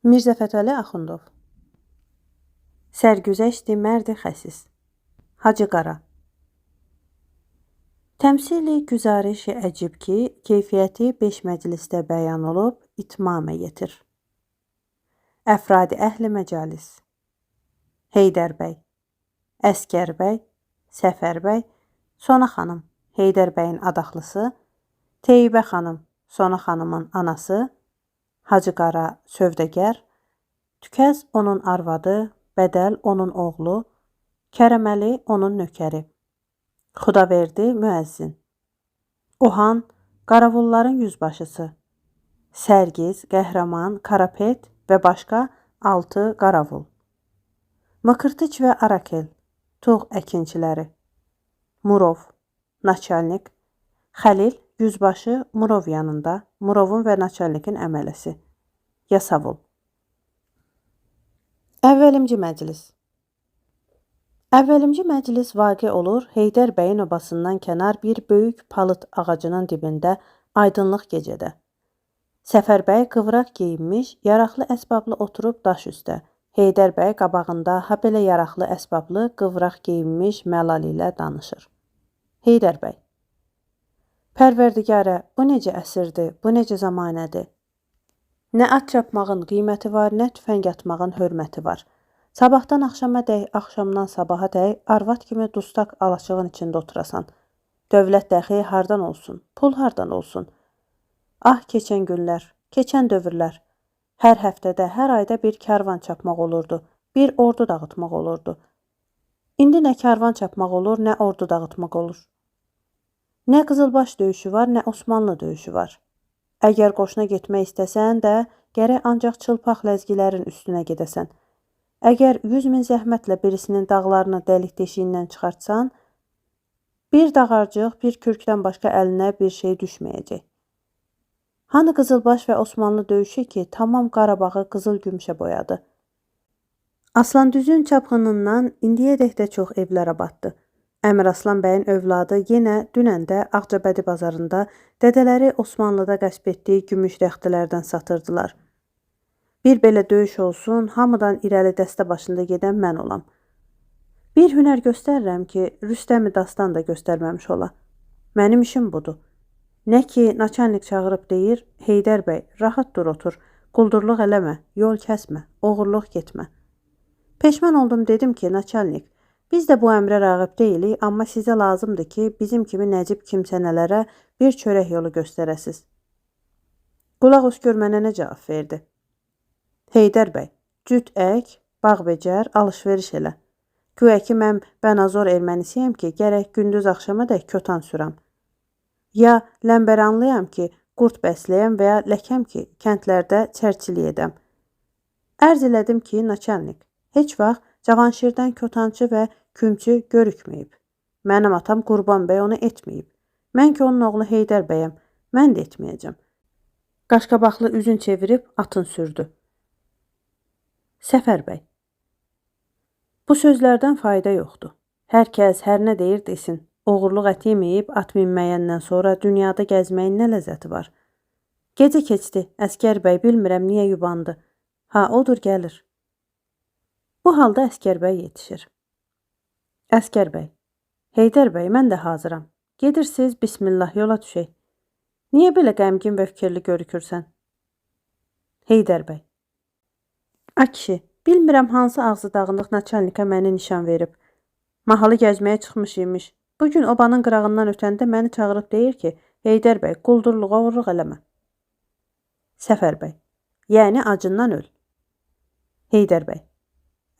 Mirzə Fətəli Axundov. Sərgüzəşti mərdi xəsis. Hacı Qara. Təmsili güzarişi əcib ki, keyfiyyəti 5 məclisdə bəyan olub, itmamə yetir. Əfradi əhli məcalis. Heydər bəy, Əskər bəy, Səfər bəy, Sona xanım, Heydər bəyin adaxlısı, Teybə xanım, Sona xanımın anası, Hacı Qara sövdəgər, Tükəz onun arvadı, Bədəl onun oğlu, Kərəməli onun nökəri, Xudaverdi müəzzin, Ohan qaravulların yüzbaşısı, Sərgiz, Qəhrəman, Karapet və başqa 6 qaravul, Mıkırtıç və Arakel, Tuğ əkinçiləri, Murov, Naçalnik, Xəlil, yüzbaşı Murov yanında, Murovun və Naçalnikin əmələsi, Yasavul. Əvvəlimci məclis. Əvvəlimci məclis vaqe olur Heydər bəyin obasından kənar bir böyük palıd ağacının dibində aydınlıq gecədə. Səfər bəy qıvraq geyinmiş, yaraqlı əsbablı oturub daş üstə. Heydər bəy qabağında ha belə yaraqlı əsbablı qıvraq geyinmiş Məlal ilə danışır. Heydər bəy. Pərverdigarə, bu necə əsirdir, bu necə zamanədir? Nə at çapmağın qiyməti var, nə tüfəng atmağın hörməti var. Sabahdan axşama dək, axşamdan sabaha dək, arvad kimi dustaq alaçığın içində oturasan. Dövlət dəxi hardan olsun, pul hardan olsun? Ah, keçən günlər, keçən dövrlər. Hər həftədə, hər ayda bir karvan çapmaq olurdu, bir ordu dağıtmaq olurdu. İndi nə karvan çapmaq olur, nə ordu dağıtmaq olur. Nə Qızılbaş döyüşü var, nə Osmanlı döyüşü var. Əgər qoşuna getmək istəsən də, gərək ancaq çılpaq ləzgilərin üstünə gedəsən. Əgər 100 min zəhmətlə birisinin dağlarını dəlik deşiyindən çıxartsan, bir dağarcıq, bir kürkdən başqa əlinə bir şey düşməyəcək. Hanı Qızılbaş və Osmanlı döyüşü ki, tamam Qarabağı qızıl gümüşə boyadı. Aslandüzün çapğınından indiyədək də çox evlərə batdı. Əmir Aslan bəyin övladı yenə dünən də Ağcabədi bazarında dədələri Osmanlıda qəsb etdiyi gümüş rəxtələrdən satırdılar. Bir belə döyüş olsun, hamıdan irəli dəstə başında gedən mən olam. Bir hünər göstərirəm ki, Rüstəmi Dastan da göstərməmiş ola. Mənim işim budur. Nə ki, naçalnik çağırıb deyir, Heydər bəy, rahat dur otur, quldurluq eləmə, yol kəsmə, oğurluq getmə. Peşman oldum, dedim ki, naçalnik, biz də bu əmrə rağib deyilik, amma sizə lazımdır ki, bizim kimi nəcib kimsənələrə bir çörək yolu göstərəsiz. Qulaq os gör mənə nə cavab verdi. Heydər bəy, cüt ək, bağ becər, alış-veriş elə. Güya ki, mən Bənazor ermənisiyəm ki, gərək gündüz axşama dək kötan sürəm. Ya ləmbəranlıyam ki, qurt bəsləyəm və ya ləkəm ki, kəndlərdə çərçilik edəm. Ərz elədim ki, naçalnik, heç vaxt Cavanşirdən kötancı və kümçü görükməyib. Mənim atam Qurban bəy onu etməyib. Mən ki, onun oğlu Heydər bəyəm, mən də etməyəcəm. Qaşqabaqlı üzün çevirib atın sürdü. Səfər bəy. Bu sözlərdən fayda yoxdur. Hər kəs hər nə deyir desin. Oğurluq ət yeməyib at minməyəndən sonra dünyada gəzməyin nə ləzzəti var? Gecə keçdi, Əskər bəy bilmirəm niyə yubandı. Ha, odur gəlir. Bu halda Əskər bəy yetişir. Əskər bəy, Heydər bəy, mən də hazıram. Gedirsiniz, bismillah, yola düşək. Niyə belə qəmgin və fikirli görükürsən? Heydər bəy, a kişi, bilmirəm hansı ağzı dağınıq naçalnikə məni nişan verib. Mahalı gəzməyə çıxmış imiş. Bugün obanın qırağından ötəndə məni çağırıb deyir ki, Heydər bəy, quldurluğa uğurluq eləmə. Səfər bəy, yəni acından öl. Heydər bəy,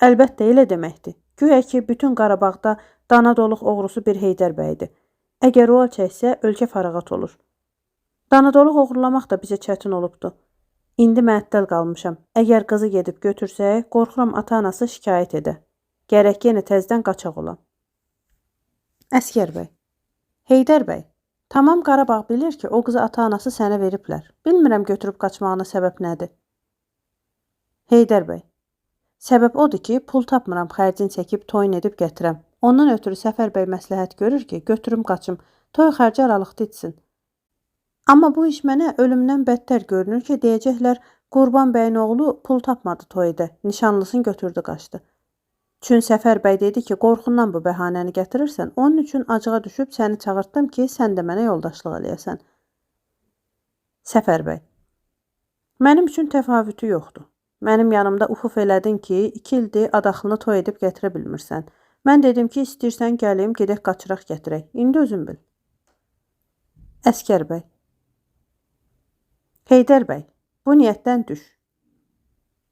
əlbəttə elə deməkdir. Güya ki, bütün Qarabağda dana doluq oğrusu bir Heydər bəydir. Əgər o çəksə, ölkə fərağat olur. Dana doluq oğurlamaq da bizə çətin olubdu. İndi məəttəl qalmışam. Əgər qızı gedib götürsək, qorxuram ata-anası şikayət edə. Gərək yenə təzdən qaçaq olam. Əskər bəy, Heydər bəy, tamam Qarabağ bilir ki, o qızı ata-anası sənə veriblər. Bilmirəm götürüb qaçmağına səbəb nədir? Heydər bəy, səbəb odur ki, pul tapmıram, xərcin çəkib toyun edib gətirəm. Ondan ötürü Səfər bəy məsləhət görür ki, götürüm qaçım, toy xərci aralıqda etsin. Amma bu iş mənə ölümdən bədtər görünür ki, deyəcəklər, Qurban bəyin oğlu pul tapmadı toyda, nişanlısını götürdü qaçdı. Çün Səfər bəy dedi ki, qorxundan bu bəhanəni gətirirsən, onun üçün acığa düşüb səni çağırtdım ki, sən də mənə yoldaşlıq eləyəsən. Səfər bəy: Mənim üçün təfavütü yoxdur. Mənim yanımda ufuf elədin ki, 2 ildir adaxlını toy edib gətirə bilmirsən. Mən dedim ki, istəyirsən gəlim, gedək qaçıraq gətirək. İndi özün bil. Əskər bəy: Heydər bəy, bu niyyətdən düş.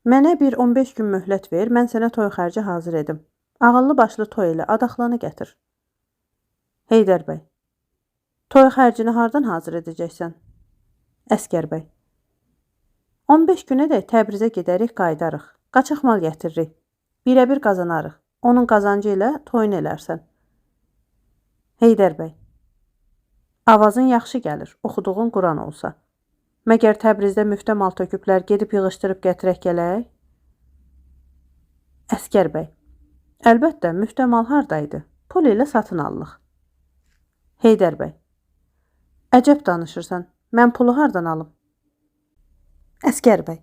Mənə bir 15 gün möhlət ver, mən sənə toy xərci hazır edim. Ağıllı başlı toy elə, adaxlanı gətir. Heydər bəy: Toy xərcini hardan hazır edəcəksən? Əskər bəy: 15 günə də Təbrizə gedərik, qayıdarıq. Qaçaq mal gətiririk. Birəbir qazanarıq. Onun qazancı ilə toyunu elərsən. Heydər bəy: Avazın yaxşı gəlir, oxuduğun Quran olsa. Məgər Təbrizdə müftə mal töküblər, gedib yığışdırıb gətirək gələk? Əskər bəy: Əlbəttə, müftə mal hardaydı? Pul ilə satın alırıq. Heydər bəy: Əcəb danışırsan, mən pulu hardan alım? Əskər bəy: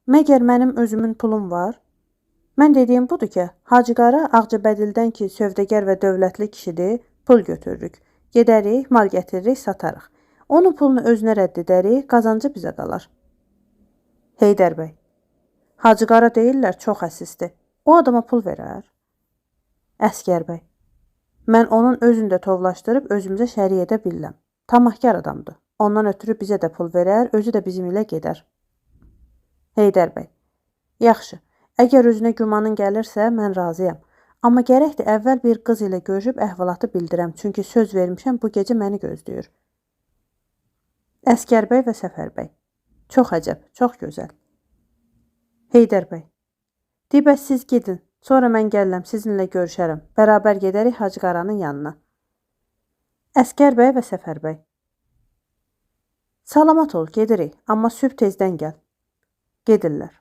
Məgər mənim özümün pulum var? Mən dediyim budur ki, Hacı Qara Ağcabədildən ki, sövdəgər və dövlətli kişidir, pul götürürük. Gedərik, mal gətiririk, satarıq. Onun pulunu özünə rədd edərik, qazancı bizə qalar. Heydər bəy: Hacı Qara deyirlər, çox əsisdir. O adama pul verər. Əskər bəy: Mən onun özünü də tovlaşdırıb özümüzə şərik edə bilirəm. Tamahkar adamdır. Ondan ötürü bizə də pul verər, özü də bizim ilə gedər. Heydər bəy: Yaxşı, əgər özünə gümanın gəlirsə, mən razıyam. Amma gərəkdir əvvəl bir qız ilə görüşüb əhvalatı bildirəm, çünki söz vermişəm bu gecə məni gözləyir. Əskər bəy və Səfər bəy: Çox əcəb, çox gözəl. Heydər bəy: Bəs siz gedin, sonra mən gəlirəm, sizinlə görüşərəm. Bərabər gedərik Hacı Qaranın yanına. Əskər bəy və Səfər bəy: Salamat ol, gedirik, amma sübh tezdən gəl. Gedirlər.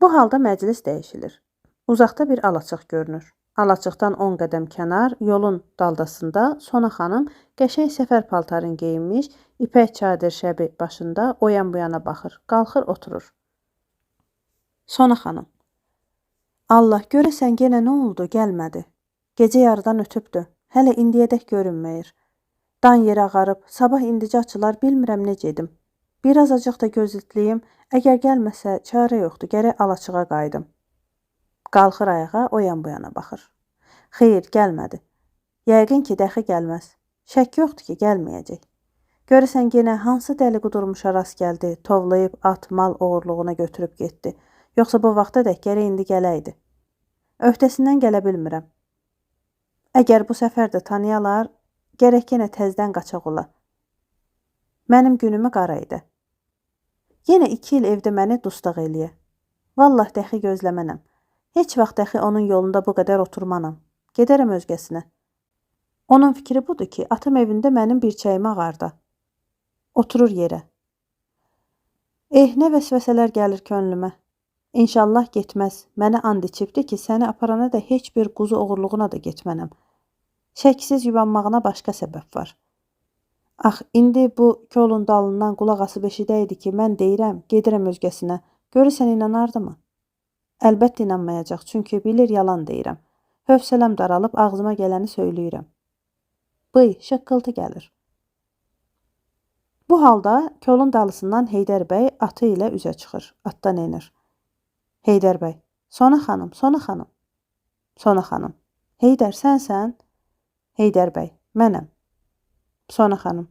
Bu halda məclis dəyişilir. Uzaqda bir alaçıq görünür. Alaçıqdan 10 qədəm kənar, yolun daldasında Sona xanım qəşəng səfər paltarını geyinmiş, ipək çadır şəbi başında o yan bu yana baxır, qalxır, oturur. Sona xanım: Allah, görəsən yenə nə oldu, gəlmədi. Gecə yarıdan ötübdü, hələ indiyədək görünməyir. Dan yeri ağarıb, sabah indicə açılar, bilmirəm necə edim. Biraz acıq da gözlətliyim, əgər gəlməsə çarə yoxdur, gərək alaçığa qayıdım. Qalxır ayağa, o yan bu yana baxır. Xeyr, gəlmədi. Yəqin ki, dəxi gəlməz. Şək yoxdur ki, gəlməyəcək. Görəsən yenə hansı dəli qudurmuşa rast gəldi, tovlayıb at, mal oğurluğuna götürüb getdi. Yoxsa bu vaxta dək gərək indi gələydi. Öhdəsindən gələ bilmirəm. Əgər bu səfər də tanıyalar, gərək yenə təzdən qaçaq ola. Mənim günümü qara idi. Yenə 2 il evdə məni dustaq eləyə. Vallah dəxi gözləmənəm. Heç vaxt dəxi onun yolunda bu qədər oturmanam. Gedərəm özgəsinə. Onun fikri budur ki, atam evində mənim bir çəyimi ağarda. Oturur yerə. Nə vəsvəsələr gəlir könlümə. İnşallah getməz. Mənə and içibdi ki, səni aparana da heç bir quzu oğurluğuna da getmənəm. Şəksiz yubanmağına başqa səbəb var. Ax, indi bu kolun dalından qulaq asıb eşidəydi ki, mən deyirəm, gedirəm özgəsinə. Görürsən inanardı mı? Əlbəttə inanmayacaq, çünki bilir yalan deyirəm. Hövsələm daralıb ağzıma gələni söyləyirəm. Bıy, şıqqıltı gəlir. Bu halda kolun dalısından Heydər bəy atı ilə üzə çıxır, atdan enir. Heydər bəy: Sona xanım, Sona xanım. Sona xanım: Heydər, sənsən? Heydər bəy: Mənəm. Sona xanım: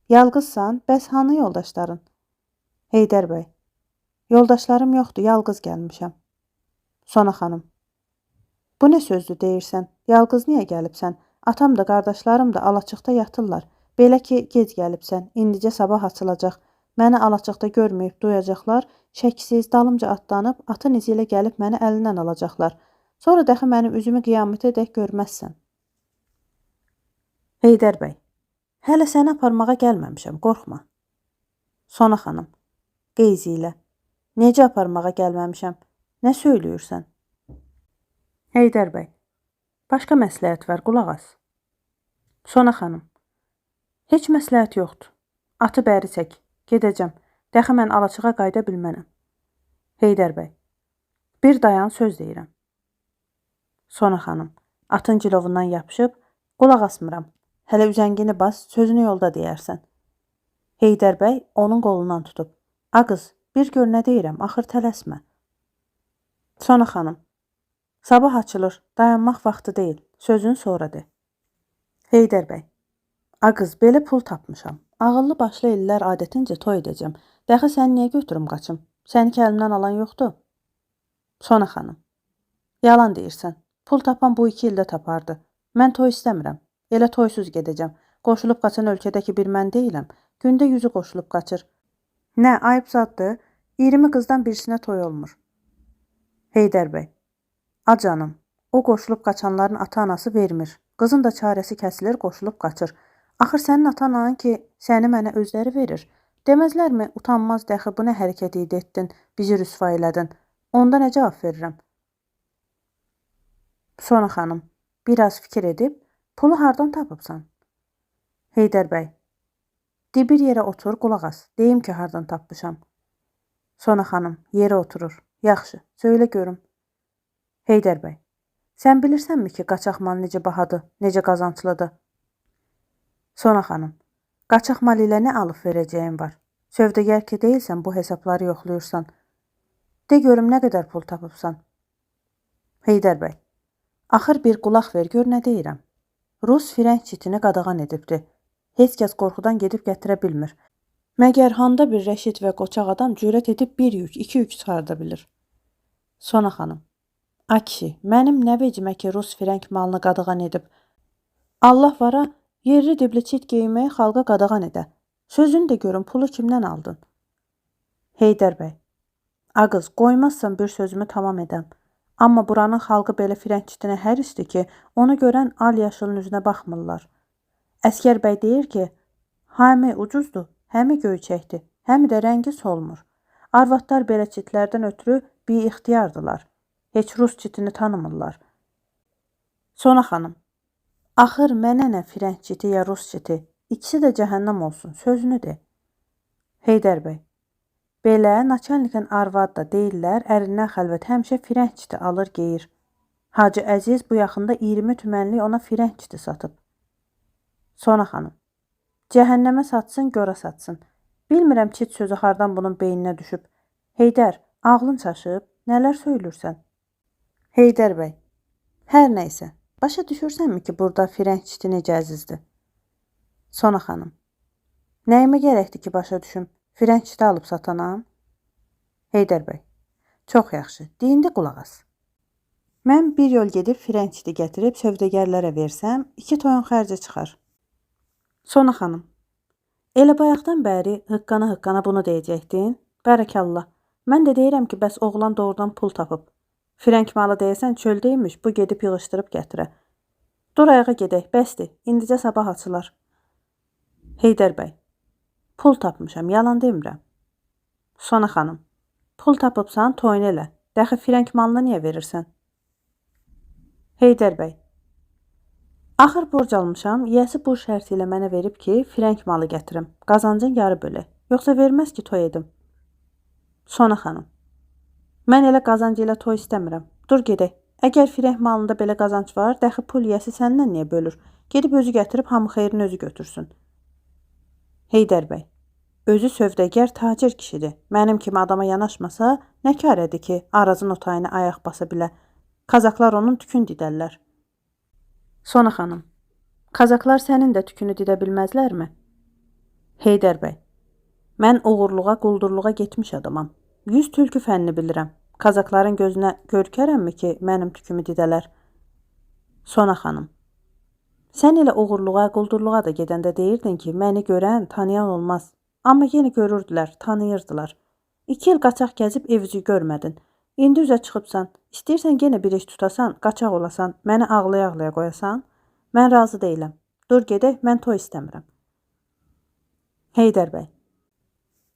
Yalqızsan, bəs hanı yoldaşların? Heydər bəy: Yoldaşlarım yoxdur, yalqız gəlmişəm. Sona xanım: Bu nə sözdür deyirsən? Yalqız niyə gəlibsən? Atam da, qardaşlarım da alaçıqda yatırlar. Belə ki, gec gəlibsən, indicə sabah açılacaq. Məni alaçıqda görməyib duyacaqlar, şəksiz dalımca atlanıb, atın izi ilə gəlib məni əlindən alacaqlar. Sonra dəxi mənim üzümü qiyamətə dək görməzsən. Heydər bəy: Hələ səni aparmağa gəlməmişəm, qorxma. Sona xanım qeyzi ilə: Necə aparmağa gəlməmişəm? Nə söyləyirsən? Heydər bəy: Başqa məsləhət var, qulaq as. Sona xanım: Heç məsləhət yoxdur. Atı bəri çək, gedəcəm. Dəxi mən alaçığa qayıda bilmənəm. Heydər bəy, bir dayan, söz deyirəm. Sona xanım, atın cilovundan yapışıb, qulaq asmıram. Hələ üzəngini bas, sözünü yolda deyərsən. Heydər bəy onun qolundan tutub. A qız, bir gör nə deyirəm, axır tələsmə. Sona xanım, sabah açılır, dayanmaq vaxtı deyil, sözünü sonra de. Heydər bəy, a qız, belə pul tapmışam. Ağıllı başlı ellər adətincə toy edəcəm. Dəxi sən niyə götürüm qaçım? Səni ki əlimdən alan yoxdur. Sona xanım, yalan deyirsən. Pul tapan bu 2 ildə tapardı. Mən toy istəmirəm. Elə toysuz gedəcəm. Qoşulub qaçan ölkədəki bir mən deyiləm. Gündə 100-ü qoşulub qaçır. Nə, ayıb zaddır? 20 qızdan birisinə toy olmur. Heydər bəy, a canım, o qoşulub qaçanların ata-anası vermir. Qızın da çarəsi kəsilir, qoşulub qaçır. Axır sənin ata-anan ki, səni mənə özləri verir. Deməzlərmi, utanmaz dəxi bu nə hərəkət etdin, bizi rüsva elədin. Onda nə cavab verirəm? Sona xanım, biraz fikir edib, pulu hardan tapıbsan? Heydər bəy, de bir yerə otur, qulaq as. Deyim ki, hardan tapmışam. Sona xanım, yerə oturur. Yaxşı, söylə görüm. Heydər bəy, sən bilirsənmi ki, qaçaq mal necə bahadır, necə qazanclıdır? Sona xanım, qaçaq mal ilə nə alıb verəcəyin var? Sövdəgər ki deyilsən, bu hesabları yoxluyursan. De görüm nə qədər pul tapıbsan? Heydər bəy, axır bir qulaq ver, gör nə deyirəm. Rus firəng çitini qadağan edibdi. Heç kəs qorxudan gedib gətirə bilmir. Məgər handa bir rəşid və qoçaq adam cürət edib bir yük, 2 yük çıxarda bilir. Sona xanım, a kişi, mənim nə vecimə ki Rus firəng malını qadağan edib. Allah vara, yerli dibli çit geyinməyi xalqa qadağan edə. Sözünü də görün, pulu kimdən aldın? Heydər bəy, a qız, qoymazsan bir sözümü tamam edəm. Amma buranın xalqı belə firəng çitinə hərisdir ki, onu görən al yaşılın üzünə baxmırlar. Əskər bəy deyir ki, həmi ucuzdur, həmi göyçəkdir, həmi də rəngi solmur. Arvadlar belə çitlərdən ötürü bir ixtiyardılar. Heç Rus çitini tanımırlar. Sona xanım, axır mənə nə firəng çiti ya Rus çiti, ikisi də cəhənnəm olsun, sözünü de. Heydər bəy, belə naçalnikin arvad da deyirlər, ərindən xəlvət həmişə firəng çiti alır, geyir. Hacı Əziz bu yaxında 20 tümənlik ona firəng çiti satıb. Sona xanım, cəhənnəmə satsın, görə satsın. Bilmirəm çit sözü hardan bunun beyninə düşüb. Heydər, ağlın çaşıb, nələr söylürsən? Heydər bəy, hər nəysə, başa düşürsənmi ki, burada firəng çiti necə əzizdir? Sona xanım, nəyimə gərəkdir ki, başa düşüm? Firəng çiti alıb satanam? Heydər bəy, çox yaxşı, deyindi qulaq as. Mən bir yol gedib firəng çiti gətirib sövdəgərlərə versəm, 2 toyun xərci çıxar. Sona xanım, elə bayaqdan bəri hıqqana bunu deyəcəkdin? Bərəkallah, mən də deyirəm ki, bəs oğlan doğrudan pul tapıb. Firəng malı deyəsən çöldəymiş, bu gedib yığışdırıb gətirə. Dur ayağa gedək, bəsdir, indicə sabah açılar. Heydər bəy, pul tapmışam, yalan demirəm. Sona xanım, pul tapıbsan, toyun elə. Dəxi firəng malını niyə verirsən? Heydər bəy, axır borc almışam, yiyəsi bu şərti ilə mənə verib ki, firəng malı gətirim, qazancın yarı bölək. Yoxsa verməz ki, toy edim. Sona xanım, mən elə qazanc ilə toy istəmirəm. Dur gedək. Əgər firəng malında belə qazanc var, dəxi pul yiyəsi səndən niyə bölür? Gedib özü gətirib hamı xeyrini özü götürsün. Heydər bəy, özü sövdəgər tacir kişidir. Mənim kimi adama yanaşmasa, nə kar edir ki, Arazın otayına ayaq basa bilə. Kazaklar onun tükün didərlər. Sona xanım, Kazaklar sənin də tükünü didə bilməzlərmi? Heydər bəy, mən oğurluğa, quldurluğa getmiş adamam. 100 tülkü fənni bilirəm. Kazakların gözünə görkərəmmi ki, mənim tükümü didələr? Sona xanım, sən elə oğurluğa, quldurluğa da gedəndə deyirdin ki, məni görən, tanıyan olmaz. Amma yenə görürdülər, tanıyırdılar. 2 il qaçaq gəzib evizi görmədin. İndi üzə çıxıbsan, istəyirsən yenə bir iş tutasan, qaçaq olasan, məni ağlaya-ağlaya qoyasan, mən razı deyiləm. Dur gedək, mən toy istəmirəm. Heydər bəy,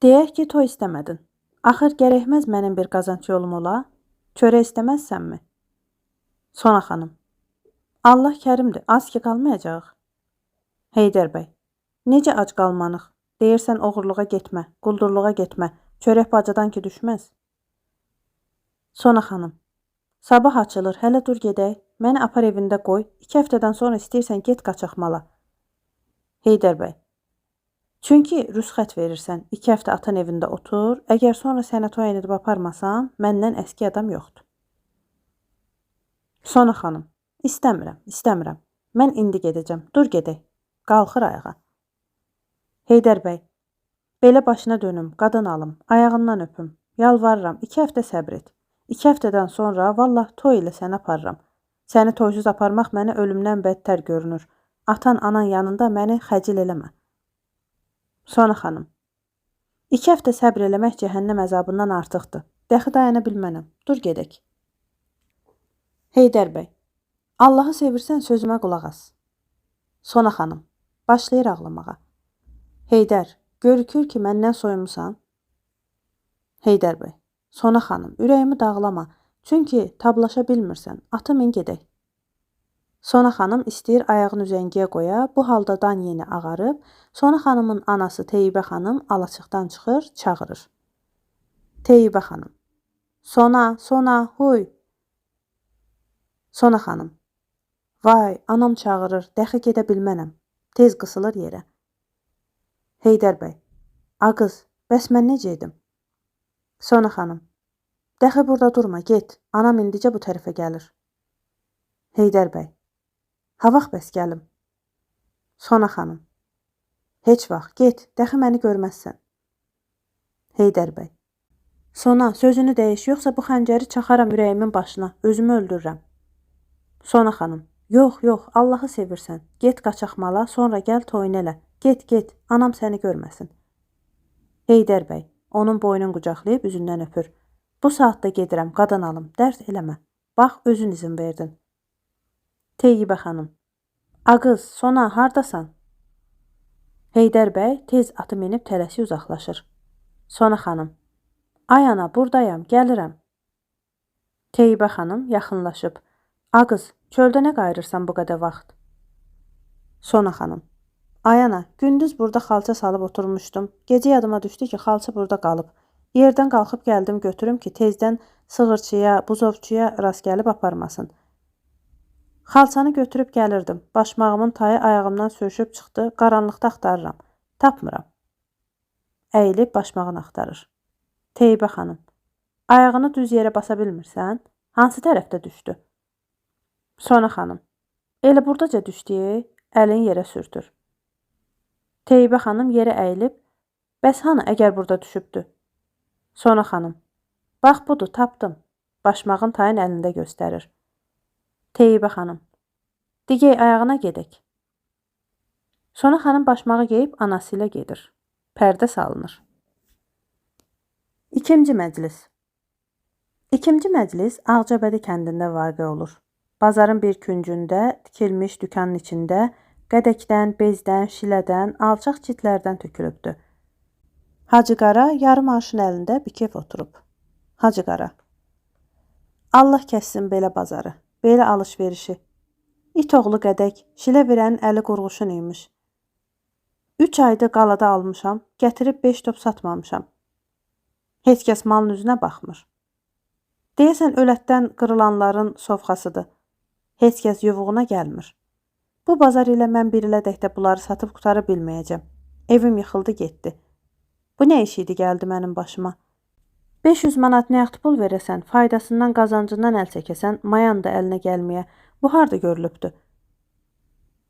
deyək ki, toy istəmədin. Axır gərəkməz mənim bir qazanc yolum ola? Çörək istəməzsənmi? Sona xanım, Allah kərimdir, az ki qalmayacaq. Heydər bəy, necə ac qalmanıq? Deyirsən oğurluğa getmə, quldurluğa getmə. Çörək bacadan ki düşməz. Sona xanım. Sabah açılır, hələ dur gedək. Məni apar evində qoy. 2 həftədən sonra istəyirsən get qaçaqmala. Heydər bəy. Çünki rüsxət verirsən. 2 həftə atan evində otur. Əgər sonra sənə toy edib aparmasam, məndən əski adam yoxdur. Sona xanım. İstəmirəm. Mən indi gedəcəm. Dur gedək. Qalxır ayağa. Heydər bəy. Belə başına dönüm, qadın alım, ayağından öpüm. Yalvarıram, 2 həftə səbr et. 2 həftədən sonra vallah toy ilə səni aparıram. Səni toysuz aparmaq mənə ölümdən bədtər görünür. Atan, anan yanında məni xəcil eləmə. Sona xanım. 2 həftə səbr eləmək cəhənnəm əzabından artıqdır. Dəxi dayana bilmənəm. Dur gedək. Heydər bəy. Allahı sevirsən sözümə qulaq as. Sona xanım. Başlayır ağlamağa. Heydər. Görükür ki, məndən soyumusan. Heydər bəy. Sona xanım, ürəyimi dağlama. Çünki tablaşa bilmirsən. Atı min gedək. Sona xanım istəyir ayağını üzəngiyə qoya. Bu halda dan yeni ağarıb. Sona xanımın anası Teyyibə xanım alaçıqdan çıxır, çağırır. Teyyibə xanım. Sona, huy. Sona xanım. Vay, anam çağırır, dəxi gedə bilmənəm. Tez qısılır yerə. Heydər bəy. A qız, bəs mən necə edim? Sona xanım. Dəxi burada durma, get. Anam indicə bu tərəfə gəlir. Heydər bəy. Ha vaxt bəs gəlim? Sona xanım. Heç vaxt, get. Dəxi məni görməzsən. Heydər bəy. Sona, sözünü dəyiş, yoxsa bu xəncəri çaxaram ürəyimin başına, özümü öldürürəm. Sona xanım. Yox, Allahı sevirsən. Get qaçaqmala, sonra gəl toyun elə. Get, anam səni görməsin. Heydər bəy, onun boynunu qucaqlayıb üzündən öpür. Bu saatda gedirəm, qadan alım, dərd eləmə. Bax, özün izin verdin. Teyyibə xanım. A qız, Sona, hardasan? Heydər bəy tez atı minib tələsi uzaqlaşır. Sona xanım. Ay ana, buradayam, gəlirəm. Teyyibə xanım yaxınlaşıb. A qız, çöldə nə qayırırsan bu qədər vaxt? Sona xanım. Ay ana, gündüz burada xalça salıb oturmuşdum. Gecə yadıma düşdü ki, xalça burada qalıb. Yerdən qalxıb gəldim götürüm ki, tezdən sığırçıya, buzovçuya rast gəlib aparmasın. Xalçanı götürüb gəlirdim. Başmağımın tayı ayağımdan sürüşüb çıxdı. Qaranlıqda axtarıram. Tapmıram. Əyilib başmağını axtarır. Teyyibə xanım. Ayağını düz yerə basa bilmirsən? Hansı tərəfdə düşdü? Sona xanım. Elə buradaca düşdü, əlin yerə sürtür. Teyyibə xanım yerə əyilib, bəs hanı əgər burada düşübdü? Sona xanım. Bax budur, tapdım. Başmağın tayın əlində göstərir. Teyyibə xanım. Digey ayağına gedək. Sona xanım başmağı geyib anası ilə gedir. Pərdə salınır. İkinci məclis. İkinci məclis Ağcabədi kəndində vaqe olur. Bazarın bir küncündə tikilmiş dükanın içində qədəkdən, bezdən, şilədən, alçaq çitlərdən tökülübdür. Hacı Qara yarım arşın əlində bikef oturub. Hacı Qara. Allah kəssin belə bazarı, belə alış-verişi. İt oğlu qədək, şilə verənin əli qurğuşun imiş. 3 ayda qalada almışam, gətirib 5 top satmamışam. Heç kəs malın üzünə baxmır. Deyəsən ölətdən qırılanların sovxasıdır. Heç kəs yuvuğuna gəlmir. Bu bazar ilə mən bir ilədəkdə bunları satıb qutara bilməyəcəm. Evim yıxıldı getdi. Bu nə iş idi gəldi mənim başıma? 500 manat nəqd pul verəsən, faydasından qazancından əl çəkəsən, mayan da əlinə gəlməyə. Bu harda görülübdür?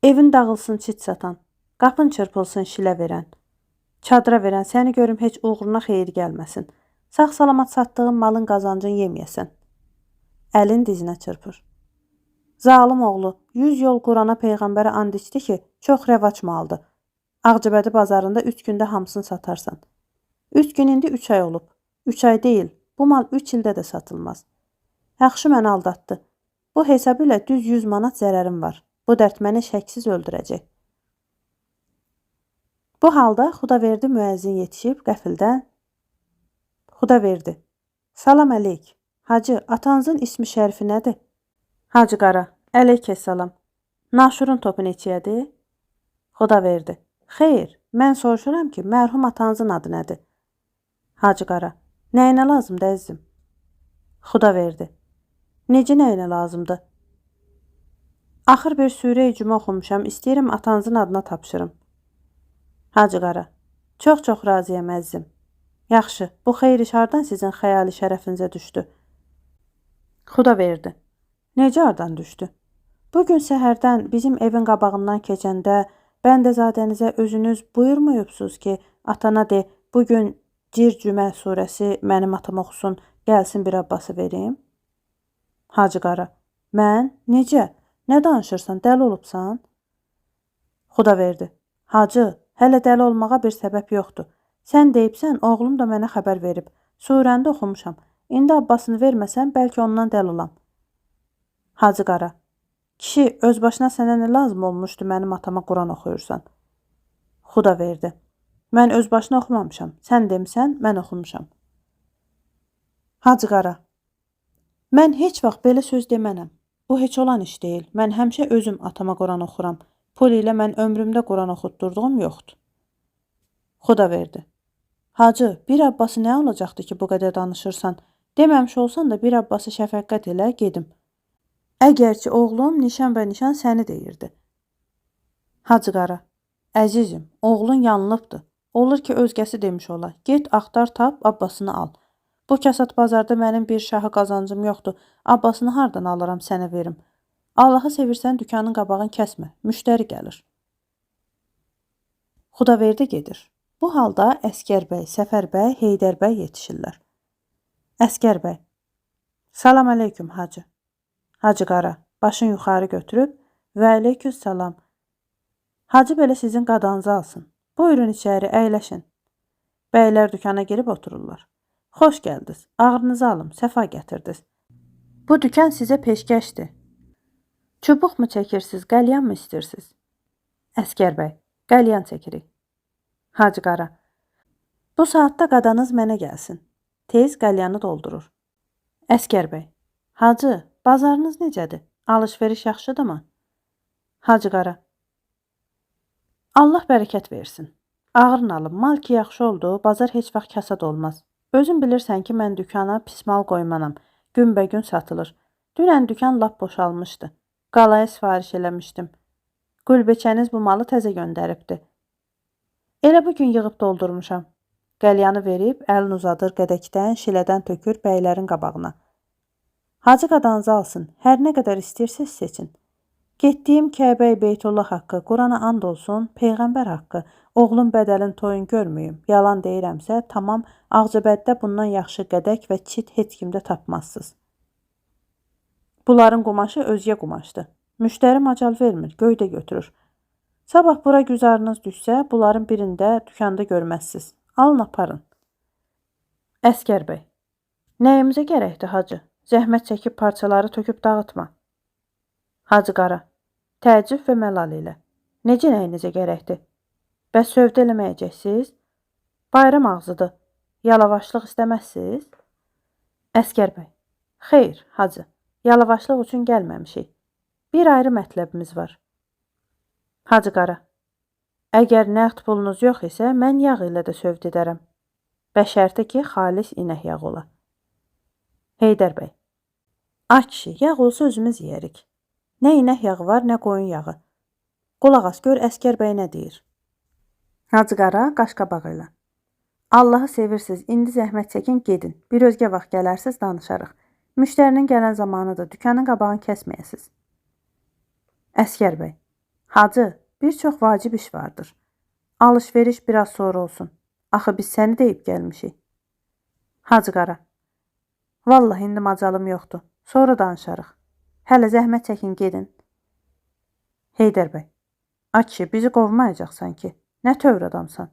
Evin dağılsın çit satan, qapın çırpılsın şilə verən. Çadıra verən səni görüm heç uğruna xeyir gəlməsin. Sağ-salamat satdığın malın qazancını yeməyəsən. Əlin dizinə çırpır. Zalım oğlu, 100 yol Qurana Peyğəmbərə and içdi ki, çox rəvac maldı. Ağcabədi bazarında 3 gündə hamısını satarsan. 3 gün indi 3 ay olub. 3 ay deyil, bu mal 3 ildə də satılmaz. Yaxşı məni aldatdı. Bu hesab ilə düz 100 manat zərərim var. Bu dərd məni şəksiz öldürəcək. Bu halda Xudaverdi müəzzin yetişib qəfildən. Xudaverdi. Salam əleyk. Hacı, atanızın ismi şərifi nədir? Hacı Qara. Əleykəssalam. Naşurun topu neçəyədir? Xudaverdi. Xeyr, mən soruşuram ki, mərhum atanızın adı nədir? Hacı Qara, nəyinə lazımdır əzizim? Xudaverdi, necə nəyinə lazımdır? Axır bir surə-i cümə oxumuşam, istəyirəm atanızın adına tapşırım. Hacı Qara, çox razıyam əzizim. Yaxşı, bu xeyir iş hardan sizin xəyali şərəfinizə düşdü? Xudaverdi, necə hardan düşdü? Bugün səhərdən bizim evin qabağından keçəndə bəndəzadənizə özünüz buyurmuyubsuz ki, atana de, bugün Cir-Cümə surəsi mənim atama oxusun, gəlsin bir Abbası verim? Hacı Qara, mən? Necə? Nə danışırsan, dəli olubsan? Xudaverdi, hacı, hələ dəli olmağa bir səbəb yoxdur. Sən deyibsən, oğlum da mənə xəbər verib. Surəni də oxumuşam. İndi Abbasını verməsən, bəlkə ondan dəli olam. Hacı Qara, kişi, öz başına sənə nə lazım olmuşdu mənim atama Quran oxuyursan? Xudaverdi, mən öz başına oxumamışam. Sən demisən, mən oxumuşam. Hacı Qara, mən heç vaxt belə söz demənəm. Bu heç olan iş deyil. Mən həmişə özüm atama Quran oxuram. Pul ilə mən ömrümdə Quran oxutdurduğum yoxdur. Xudaverdi, hacı, bir Abbası nə olacaqdı ki, bu qədər danışırsan? Deməmiş olsan da bir Abbası şəfəqqət elə, gedim. Əgər ki, oğlum nişan və nişan səni deyirdi. Hacı Qara, əzizim, oğlun yanılıbdır. Olur ki, özgəsi demiş ola. Get, axtar, tap, Abbasını al. Bu kasat bazarda mənim bir şahı qazancım yoxdur. Abbasını hardan alıram, sənə verim. Allahı sevirsən, dükanın qabağını kəsmə. Müştəri gəlir. Xudaverdi gedir. Bu halda Əskər bəy, Səfər bəy, Heydər bəy yetişirlər. Əskər bəy, salam aleyküm hacı. Hacı Qara, başını yuxarı götürüb, və aleyküm salam. Hacı belə sizin qadanızı alsın. Buyurun içəri, əyləşin. Bəylər dükana girib otururlar. Xoş gəldiniz, ağrınızı alım, səfa gətirdiniz. Bu dükan sizə peşkəşdir. Çubuq mu çəkirsiniz, qəlyan mı istəyirsiniz? Əskər bəy, qəlyan çəkirik. Hacı Qara, bu saatda qadanız mənə gəlsin. Tez qəlyanı doldurur. Əskər bəy, hacı, bazarınız necədir? Alış-veriş yaxşıdırmı? Hacı Qara, Allah bərəkət versin. Ağırın alım, mal ki yaxşı oldu, bazar heç vaxt kasad olmaz. Özün bilirsən ki, mən dükana pis mal qoymanam. Günbəgün satılır. Dünən dükan lap boşalmışdı. Qalaya sifariş eləmişdim. Gülbeçəniz bu malı təzə göndəribdi. Elə bugün yığıb doldurmuşam. Qəlyanı verib, əlini uzadır qədəkdən, şilədən tökür bəylərin qabağına. Hacı qadanızı alsın, hər nə qədər istəyirsiniz seçin. Getdiyim Kəbə-i Beytullah haqqı, Qurana and olsun, Peyğəmbər haqqı, oğlum bədəlin toyun görməyim, yalan deyirəmsə, tamam, Ağcabəddə bundan yaxşı qədək və çit heç kimdə tapmazsınız. Bunların qumaşı özgə qumaşdır. Müştəri macal vermir, göydə götürür. Sabah bura güzarınız düşsə, bunların birində dükanda görməzsiniz. Alın aparın. Əskər bəy, nəyimizə gərəkdir hacı? Zəhmət çəkib parçaları töküb dağıtma. Hacı Qara, təəccüb və məlal ilə. Necə nəyinizə gərəkdir? Bəs sövdə eləməyəcəksiniz? Bayram ağzıdır. Yalavaşlıq istəməzsiniz? Əskər bəy, xeyr, hacı, yalavaşlıq üçün gəlməmişik. Bir ayrı mətləbimiz var. Hacı Qara, əgər nəqd pulunuz yox isə, mən yağ ilə də sövd edərəm. Bəşərtə ki, xalis inək yağı ola. Heydər bəy, ay kişi, yağ olsa özümüz yeyərik. Nə inək yağı var, nə qoyun yağı. Qulaq as, gör Əskər bəy nə deyir. Hacı Qara qaşqabaq ilə. Allahı sevirsiniz, indi zəhmət çəkin, gedin. Bir özgə vaxt gələrsiniz, danışarıq. Müştərinin gələn zamanıdır, dükanın qabağını kəsməyəsiniz. Əskər bəy, hacı, bir çox vacib iş vardır. Alış-veriş biraz sonra olsun. Axı biz səni deyib gəlmişik. Hacı Qara, vallahi indi macalım yoxdur. Sonra danışarıq. Hələ zəhmət çəkin, gedin. Heydər bəy, ay kişi, bizi qovmayacaqsan ki. Nə tövr adamsan?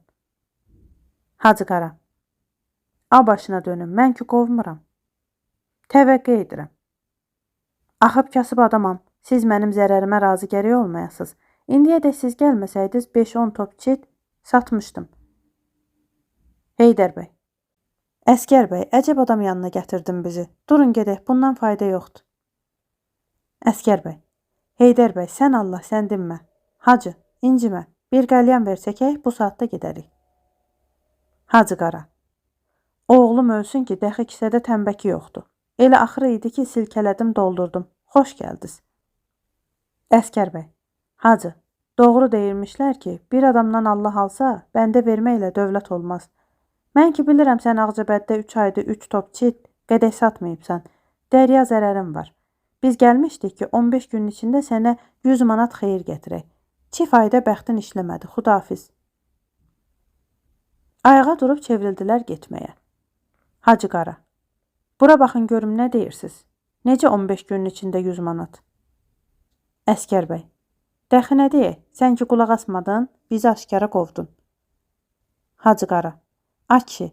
Hacı Qara, a başına dönüm, mən ki qovmuram. Təvəqqə edirəm. Axıb kasıb adamam, siz mənim zərərimə razı gərək olmayasınız. İndiyədək siz gəlməsəydiniz 5-10 top çit satmışdım. Heydər bəy, Əskər bəy, əcəb adam yanına gətirdin bizi. Durun gedək, bundan fayda yoxdur. Əskər bəy, Heydər bəy, sən Allah, sən dinmə. Hacı, incimə. Bir qəlyan versəkək, bu saatda gedərik. Hacı qara. Oğlum ölsün ki, dəxi kisədə təmbəki yoxdur. Elə axırı idi ki, silkələdim, doldurdum. Xoş gəldiniz. Əskər bəy. Hacı, doğru deyirmişlər ki, bir adamdan Allah alsa, bəndə verməklə dövlət olmaz. Mən ki bilirəm sən Ağcabəddə 3 ayda 3 top çit, qədək satmayıbsan. Dərya zərərin var. Biz gəlmişdik ki, 15 günün içində sənə 100 manat xeyir gətirək. Çift ayda bəxtin işləmədi, xudafiz. Ayağa durub çevrildilər getməyə. Hacı qara. Bura baxın görüm nə deyirsiniz? Necə 15 günün içində 100 manat? Əskər bəy. Dəxi nə deyək? Sən ki qulaq asmadın, bizi aşkara qovdun. Hacı qara. Ay kişi,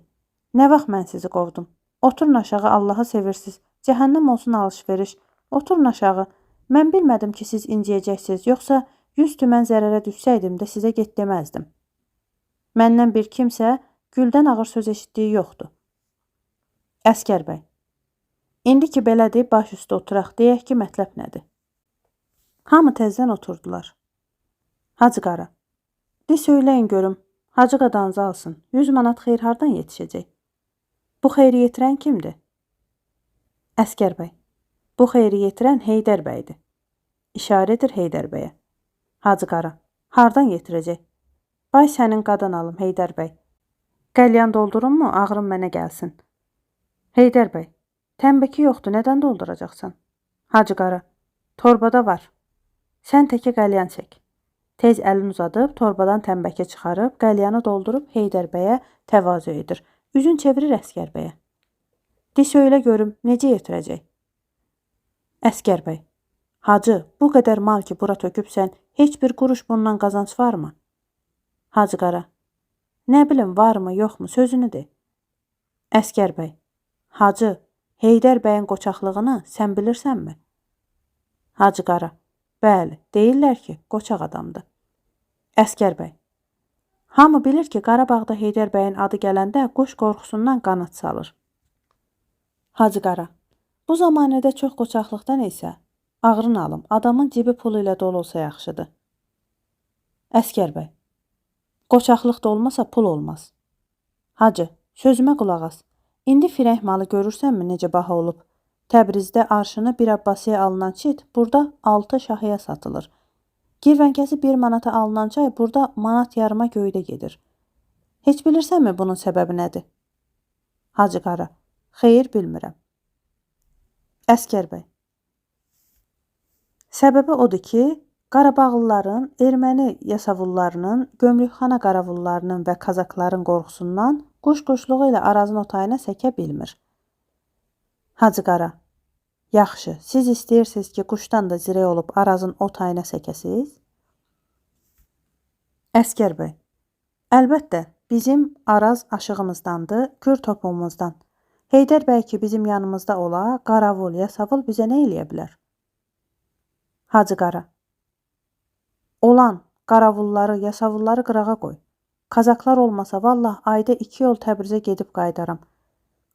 nə vaxt mən sizi qovdum? Oturun aşağı, Allahı sevirsiniz. Cəhənnəm olsun alış-veriş. Oturun aşağı. Mən bilmədim ki, siz inciyəcəksiniz, yoxsa 100 tümən zərərə düşsəydim də sizə get deməzdim. Məndən bir kimsə güldən ağır söz eşitdiyi yoxdur. Əskər bəy. İndi ki belədir, baş üstə oturaq, deyək ki, mətləb nədir? Hamı təzdən oturdular. Hacı qara. De söyləyin görüm, hacı qadanızı alsın. 100 manat xeyir hardan yetişəcək? Bu xeyri yetirən kimdir? Əskər bəy. Bu xeyri yetirən Heydər bəydir. İşarədir Heydər bəyə. Hacı qara. Hardan yetirəcək? Bay sənin qadan alım Heydər bəy. Qəlyan doldurun mu, ağrım mənə gəlsin. Heydər bəy. Təmbəki yoxdur, nədən dolduracaqsan? Hacı qara. Torbada var. Sən təkə qəlyan çək. Tez əlini uzadıb, torbadan təmbəki çıxarıb, qəlyanı doldurub Heydər bəyə təvazö edir. Üzün çevirir Əskər bəyə. De söylə görüm, necə yetirəcək? Əskər bəy. Hacı, bu qədər mal ki bura tökübsən, heç bir quruş bundan qazanc varmı? Hacı qara. Nə bilim, varmı, yoxmu, sözünü de. Əskər bəy. Hacı, Heydər bəyin qoçaqlığını sən bilirsənmi? Hacı qara. Bəli, deyirlər ki, qoçaq adamdır. Əskər bəy. Hamı bilir ki, Qarabağda Heydər bəyin adı gələndə quş qorxusundan qanat salır. Hacı qara. Bu zamanədə çox qoçaqlıqdan isə ağrın alım, adamın cibi pulu ilə dolu olsa yaxşıdır. Əskər bəy. Qoçaqlıq da olmasa pul olmaz. Hacı, sözümə qulaq as. İndi firəng malı görürsənmi necə baha olub? Təbrizdə arşını bir Abbasiyə alınan çit burada 6 şahıya satılır. Girvənkəsi 1 manata alınan çay burada manat yarıma göydə gedir. Heç bilirsənmi bunun səbəbi nədir? Hacı qara. Xeyir bilmirəm. Əskər bəy. Səbəbi odur ki, Qarabağlıların, erməni yasavullarının, gömrükxana qaravullarının və kazakların qorxusundan quş-quşluğu ilə Arazın otayına səkə bilmir. Hacı qara. Yaxşı, siz istəyirsiniz ki, quşdan da zirək olub Arazın otayına səkəsiz? Əskər bəy. Əlbəttə, bizim Araz aşığımızdandır, kür topumuzdan. Heydər bəy ki, bizim yanımızda ola, qaravul, yasavul bizə nə eləyə bilər? Hacı qara. Olan qaravulları, yasavulları qırağa qoy. Kazaklar olmasa, vallah, ayda 2 yol Təbrizə gedib qaydaram.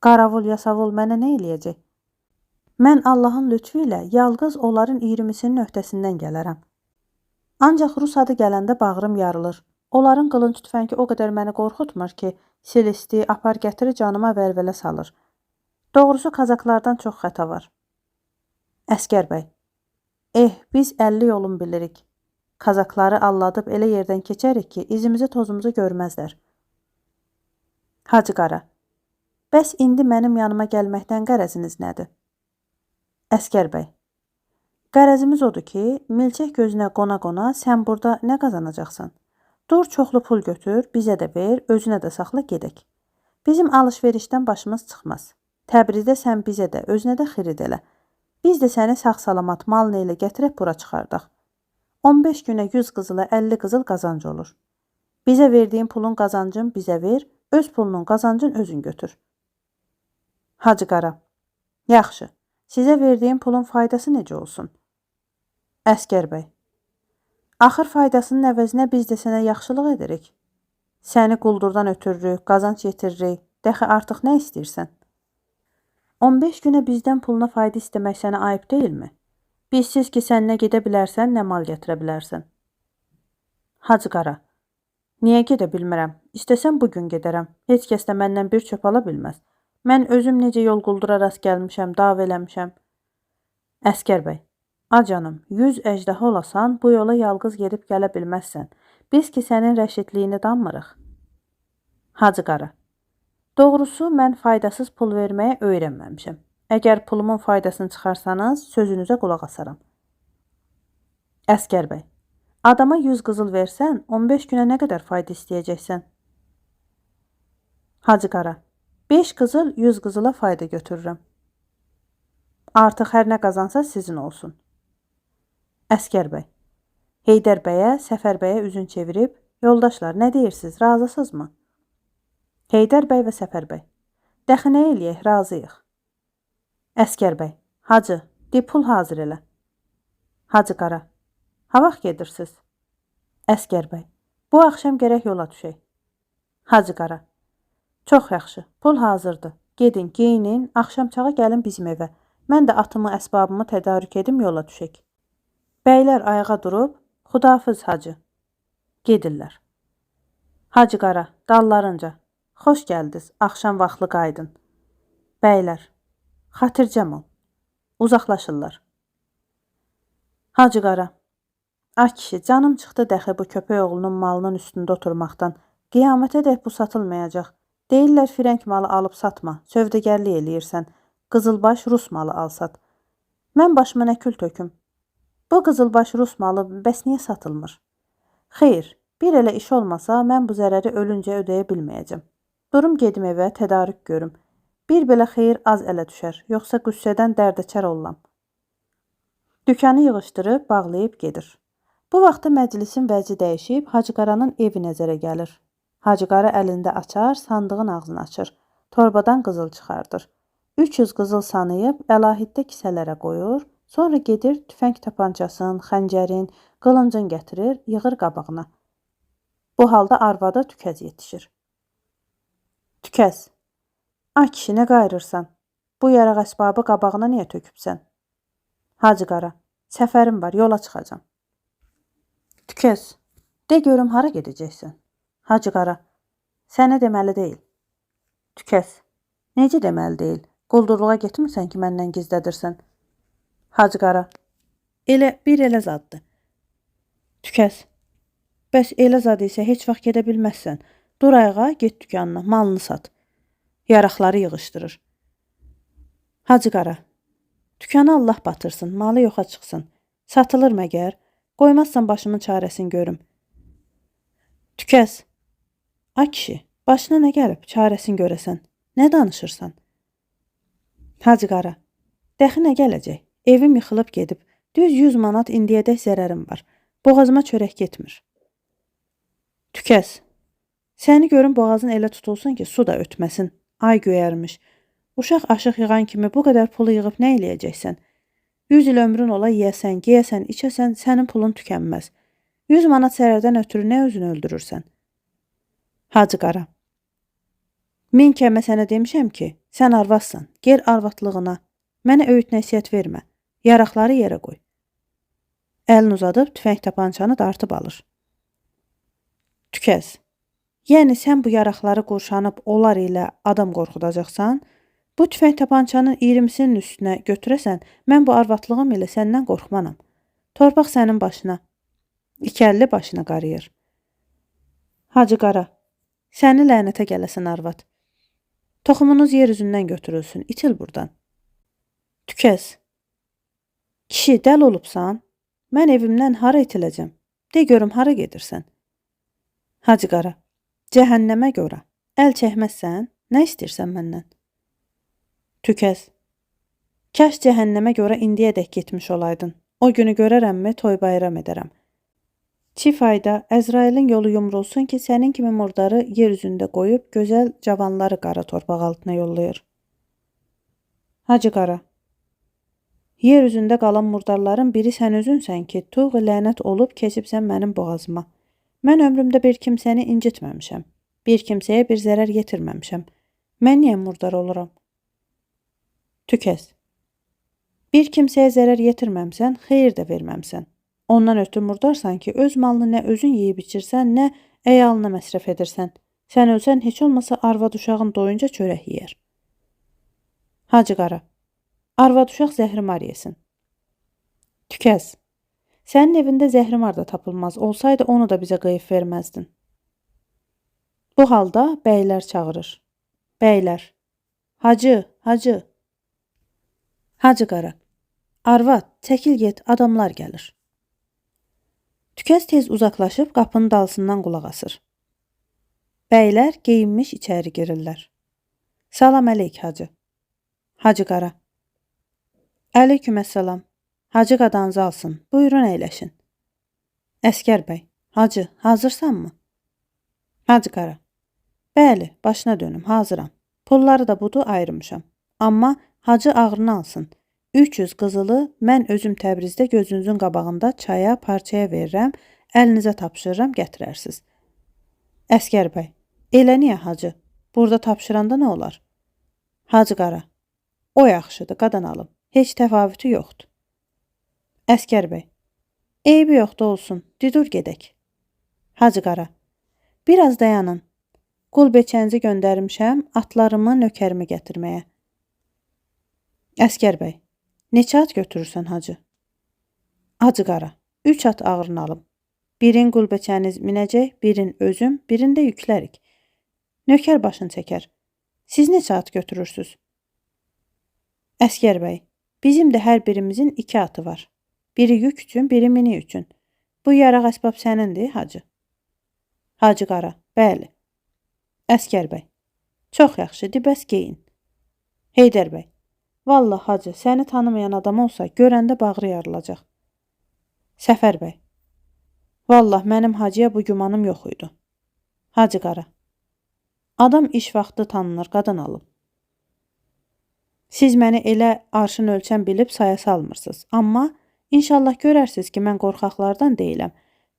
Qaravul, yasavul mənə nə eləyəcək? Mən Allahın lütfü ilə yalqız onların 20-sinin öhdəsindən gələrəm. Ancaq Rus adı gələndə bağrım yarılır. Onların qılınc tüfəngi o qədər məni qorxutmur ki, silisti, apar gətiri canıma vəlvələ salır. Doğrusu kazaklardan çox xəta var. Əskər bəy. Biz 50 yolun bilirik. Kazakları alladıb elə yerdən keçərik ki, izimizi tozumuzu görməzlər. Hacı qara. Bəs indi mənim yanıma gəlməkdən qərəziniz nədir? Əskər bəy. Qərəzimiz odur ki, milçək gözünə qona-qona sən burada nə qazanacaqsan? Dur, çoxlu pul götür, bizə də ver, özünə də saxla gedək. Bizim alış-verişdən başımız çıxmaz. Təbrizdə sən bizə də, özünə də xirid elə. Biz də səni sağ-salamat malını ilə gətirib bura çıxardaq. 15 günə 100 qızıla 50 qızıl qazanc olur. Bizə verdiyin pulun qazancın bizə ver, öz pulunun qazancın özün götür. Hacı qara. Yaxşı, sizə verdiyim pulun faydası necə olsun? Əskər bəy. Axır faydasının əvəzinə biz də sənə yaxşılıq edirik. Səni quldurdan ötürürük, qazanc yetiririk, dəxi artıq nə istəyirsən? 15 günə bizdən puluna fayda istəmək sənə ayıb deyilmi? Bizsiz ki, sən nə gedə bilərsən, nə mal gətirə bilərsən. Hacı qara. Niyə gedə bilmirəm? İstəsəm bu gün gedərəm. Heç kəs də məndən bir çöp ala bilməz. Mən özüm necə yol quldura rast gəlmişəm, dav eləmişəm. Əskər bəy, acanım, 100 əjdaha olasan, bu yola yalqız gedib gələ bilməzsən. Biz ki sənin rəşidliyini danmırıq. Hacı Qara, doğrusu mən faydasız pul verməyə öyrənməmişəm. Əgər pulumun faydasını çıxarsanız, sözünüzə qulaq asaram. Əskər bəy, adama 100 qızıl versən, 15 günə nə qədər fayda istəyəcəksən? Hacı Qara, 5 qızıl 100 qızıla fayda götürürəm. Artıq hər nə qazansa sizin olsun. Əskər bəy, Heydər bəyə, Səfər bəyə üzün çevirib, yoldaşlar, nə deyirsiniz, razısınızmı? Heydər bəy və Səfər bəy, dəxi nə eləyək, razıyıq. Əskər bəy, hacı, de pul hazır elə. Hacı Qara, ha vaxt gedirsiniz? Əskər bəy, bu axşam gərək yola düşək. Hacı Qara, çox yaxşı, pul hazırdır. Gedin, geyinin, axşamçağı gəlin bizim evə. Mən də atımı, əsbabımı tədarük edim, yola düşək. Bəylər ayağa durub, xudafız hacı. Gedirlər. Hacı Qara, dallarınca. Xoş gəldiniz, axşam vaxtlı qaydın. Bəylər, xatircəm ol. Uzaqlaşırlar. Hacı Qara, ay kişi, canım çıxdı dəxi bu köpək oğlunun malının üstündə oturmaqdan. Qiyamətə dək bu satılmayacaq. Deyirlər firəng malı alıb satma, sövdəgərlik eləyirsən. Qızılbaş Rus malı al sat. Mən başıma nə kül töküm? Bu qızılbaş Rus malı bəs niyə satılmır? Xeyr, bir elə iş olmasa mən bu zərəri ölüncə ödəyə bilməyəcəm. Durum gedim evə, tədarük görüm. Bir belə xeyir az ələ düşər, yoxsa qüssədən dərdəçər olam. Dükanı yığışdırıb, bağlayıb gedir. Bu vaxtda məclisin vəzi dəyişib, Hacı Qaranın evi nəzərə gəlir. Hacı Qara əlində açar, sandığın ağzını açır. Torbadan qızıl çıxardır. 300 qızıl sanıyıb, əlahiddə kisələrə qoyur, sonra gedir tüfəng tapancasını, xəncərin, qılıncın gətirir, yığır qabağına. Bu halda arvada Tükəz yetişir. Tükəz, ay kişi, nə qayırırsan? Bu yaraq əsbabı qabağına niyə tökübsən? Hacı Qara, səfərim var, yola çıxacam. Tükəz, de görüm hara gedəcəksən? Hacı Qara, sənə deməli deyil. Tükəz, necə deməli deyil? Quldurluğa getmirsən ki, məndən gizlədirsən. Hacı Qara, bir elə zaddır. Tükəz, bəs elə zad isə heç vaxt gedə bilməzsən. Dur ayağa, get dükanına, malını sat. Yaraqları yığışdırır. Hacı Qara, dükanı Allah batırsın, malı yoxa çıxsın. Satılır məgər? Qoymazsan başımın çarəsini görüm. Tükəz, ay kişi, başına nə gəlib, çarəsini görəsən? Nə danışırsan? Hacı Qara, dəxi nə gələcək? Evim yıxılıb gedib. Düz 100 manat indiyədək zərərim var. Boğazıma çörək getmir. Tükəz, səni görüm boğazın elə tutulsun ki, su da ötməsin. Ay göyərmiş. Uşaq aşıq yığan kimi bu qədər pulu yığıb nə eləyəcəksən? 100 il ömrün ola yeyəsən, geyəsən, içəsən, sənin pulun tükənməz. 100 manat zərərdən ötürü nə özünü öldürürsən? Hacı Qara, min kəmə sənə demişəm ki, sən arvadsan, gel arvadlığına. Mənə öyüd nəsiyyət vermə. Yaraqları yerə qoy. Əlini uzadıb tüfəng tapançanı dartıb alır. Tükəz, yəni sən bu yaraqları qurşanıb onlar ilə adam qorxudacaqsan, bu tüfəng tapançanın 20-sinin üstünə götürəsən, mən bu arvadlığım ilə səndən qorxmanam. Torpaq sənin başına, 250 başına qarıyır. Hacı Qara, səni lənətə gələsən arvad. Toxumunuz yer üzündən götürülsün, itil buradan. Tükəz, kişi, dəl olubsan, mən evimdən hara itiləcəm? De görüm, hara gedirsən? Hacı Qara, cəhənnəmə görə, əl çəkməzsən, nə istəyirsən məndən? Tükəz, kaş cəhənnəmə görə indiyədək getmiş olaydın. O günü görərəmmi, toy bayram edərəm. Çi fayda, Əzrailin yolu yumrulsun ki, sənin kimi murdarı yer üzündə qoyub, gözəl cavanları qara torpaq altına yollayır. Hacı Qara, yer üzündə qalan murdarların biri sən özünsən ki, tuğ lənət olub keçibsən mənim boğazıma. Mən ömrümdə bir kimsəni incitməmişəm. Bir kimsəyə bir zərər yetirməmişəm. Mən niyə murdar oluram? Tükəz, bir kimsəyə zərər yetirməmsən, xeyir də verməmsən. Ondan ötürü murdarsan ki, öz malını nə özün yeyib içirsən, nə əyalına məsrəf edirsən. Sən ölsən heç olmasa arvad uşağın doyunca çörək yeyər. Hacı qara, arvad uşaq zəhrimar yesin. Tükəz, sənin evində zəhrimar da tapılmaz, olsaydı onu da bizə qıyıb verməzdin. Bu halda bəylər çağırır. Bəylər, hacı, hacı. Hacı qara, arvad, çəkil get, adamlar gəlir. Tükəz tez uzaqlaşıb qapının dalsından qulaq asır. Bəylər geyinmiş içəri girirlər. Salam əleyk hacı. Hacı qara. Əleykuməssalam. Hacı qadanızı alsın. Buyurun əyləşin. Əskər bəy. Hacı, hazırsanmı? Hacı qara. Bəli, başına dönüm, hazıram. Pulları da budur ayırmışam. Amma hacı ağrını alsın. 300 qızılı mən özüm Təbrizdə gözünüzün qabağında çaya, parçaya verirəm, əlinizə tapşırıram, gətirərsiz. Əskər bəy. Elə niyə hacı? Burada tapşıranda nə olar? Hacı qara. O yaxşıdır, qadan alım. Heç təfavütü yoxdur. Əskər bəy. Eybi yoxdur olsun, didur gedək. Hacı qara. Biraz dayanın. Qul beçənizi göndərmişəm, atlarımı, nökərimi gətirməyə. Əskər bəy. Neçə at götürürsən hacı? Hacı qara. 3 at ağırını alım. Birin qul beçəniz minəcək, birin özüm, birini də yüklərik. Nökər başını çəkər. Siz neçə at götürürsünüz? Əskər bəy. Bizim də hər birimizin 2 atı var. Biri yük üçün, biri mini üçün. Bu yaraq əsbab sənindir, hacı. Hacı qara. Bəli. Əskər bəy. Çox yaxşı, dibəs geyin. Heydər bəy. Vallah hacı, səni tanımayan adam olsa, görəndə bağrı yarılacaq. Səfər bəy. Vallah, mənim hacıya bu gümanım yox idi. Hacı qara. Adam iş vaxtı tanınır, qadan alım. Siz məni elə arşın ölçən bilib saya salmırsınız. Amma inşallah görərsiniz ki, mən qorxaqlardan deyiləm.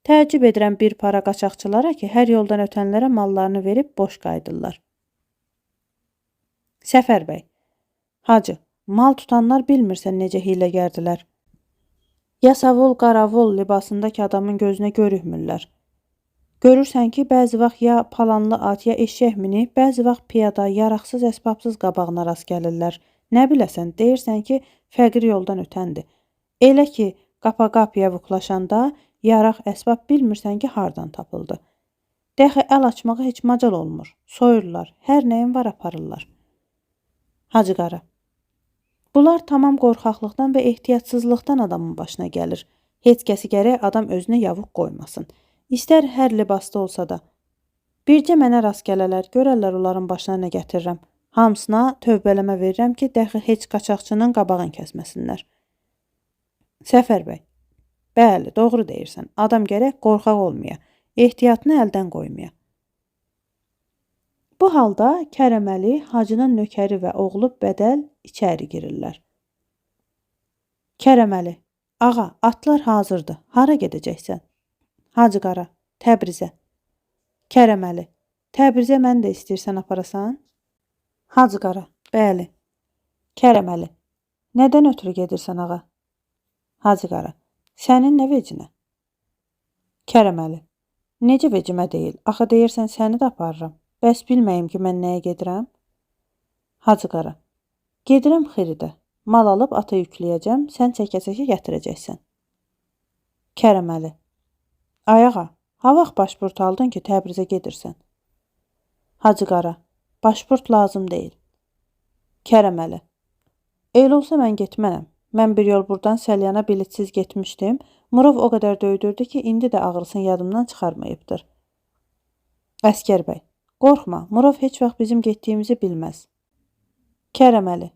Təəccüb edirəm bir para qaçaqçılara ki, hər yoldan ötənlərə mallarını verib boş qayıdırlar. Səfər bəy. Hacı, mal tutanlar bilmirsən necə hiləgərdilər. Yasavul, qaravul libasındakı adamın gözünə görükmürlər. Görürsən ki, bəzi vaxt ya palanlı at, ya eşək minib, bəzi vaxt piyada, yaraqsız, əsbabsız qabağına rast gəlirlər. Nə biləsən, deyirsən ki, fəqir yoldan ötəndir. Elə ki, qapa-qapıya vuxlaşanda, yaraq əsbab bilmirsən ki, hardan tapıldı. Dəxi əl açmağa heç macal olmur. Soyurlar, hər nəyin var aparırlar. Hacı qara. Bunlar tamam qorxaqlıqdan və ehtiyatsızlıqdan adamın başına gəlir. Heç kəsi gərək adam özünə yavuq qoymasın. İstər hər libasda olsa da. Bircə mənə rast gələlər, görərlər onların başına nə gətirirəm. Hamısına tövbələmə verirəm ki, dəxi heç qaçaqçının qabağın kəsməsinlər. Səfər bəy. Bəli, doğru deyirsən. Adam gərək qorxaq olmaya, ehtiyatını əldən qoymaya. Bu halda Kərəməli, hacının nökəri və oğlu Bədəl içəri girirlər. Kərəməli. Ağa, atlar hazırdır. Hara gedəcəksən? Hacı qara. Təbrizə. Kərəməli. Təbrizə mən də istəyirsən aparasan? Hacı qara. Bəli. Kərəməli. Nədən ötürü gedirsən ağa? Hacı qara. Sənin nə vecinə? Kərəməli. Necə vecimə deyil. Axı deyirsən səni də aparıram. Bəs bilməyim ki, mən nəyə gedirəm? Hacı qara. Gedirəm xiridə. Mal alıb ata yükləyəcəm, sən çəkə-çəkə gətirəcəksən. Kərəməli. Ayağa, ha vaxt başpurt aldın ki, Təbrizə gedirsən? Hacı qara. Başpurt lazım deyil. Kərəməli. Elə olsa mən getmənəm. Mən bir yol buradan Səlyana bilitsiz getmişdim. Murov o qədər döydürdü ki, indi də ağrısını yadımdan çıxarmayıbdır. Əskər bəy. Qorxma, Murov heç vaxt bizim getdiyimizi bilməz. Kərəməli.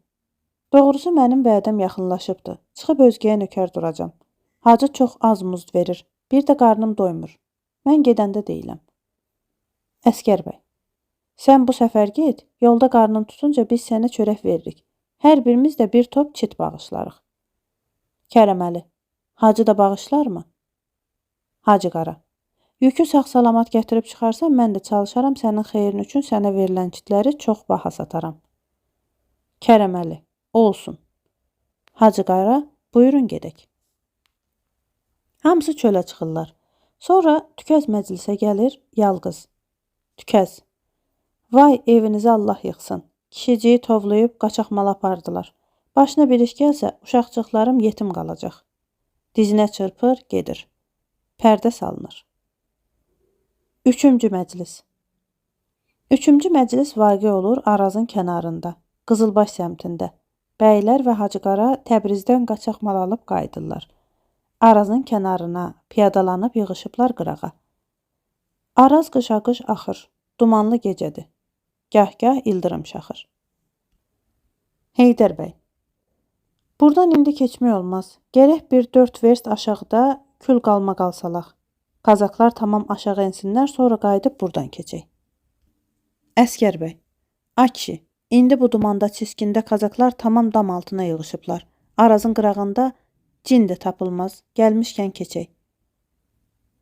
Doğrusu mənim vədəm yaxınlaşıbdır. Çıxıb özgəyə nökər duracam. Hacı çox az muzd verir. Bir də qarnım doymur. Mən gedəndə deyiləm. Əskər bəy. Sən bu səfər get, yolda qarnın tutunca biz sənə çörək veririk. Hər birimiz də bir top çit bağışlarıq. Kərəməli. Hacı da bağışlarmı? Hacı qara. Yükü sağ-salamat gətirib çıxarsan, mən də çalışaram sənin xeyrin üçün sənə verilən çitləri çox baha sataram. Kərəməli. Olsun. Hacı qara, buyurun gedək. Hamısı çölə çıxırlar. Sonra Tükəz məclisə gəlir, yalqız. Tükəz. Vay, evinizi Allah yıxsın. Kişiciyi tovlayıb qaçaqmala apardılar. Başına bir iş gəlsə, uşaqcıqlarım yetim qalacaq. Dizinə çırpır, gedir. Pərdə salınır. Üçüncü məclis. Üçüncü məclis vaqe olur Arazın kənarında, Qızılbaş səmtində. Bəylər və Hacıqara Təbrizdən qaçaqmal alıb qayıdırlar. Arazın kənarına piyadalanıb yığışıblar qırağa. Araz qışa-qış axır, dumanlı gecədir. Gah-gah ildırım şaxır. Heydər bəy. Buradan indi keçmək olmaz. Gərək bir 4 verst aşağıda kül qalma qalsalaq. Qazaqlar tamam aşağı ensinlər, sonra qayıdıb buradan keçək. Əskər bəy. Ay kişi, indi bu dumanda çiskində qazaqlar tamam dam altına yığışıblar. Arazın qırağında cin də tapılmaz. Gəlmişkən keçək.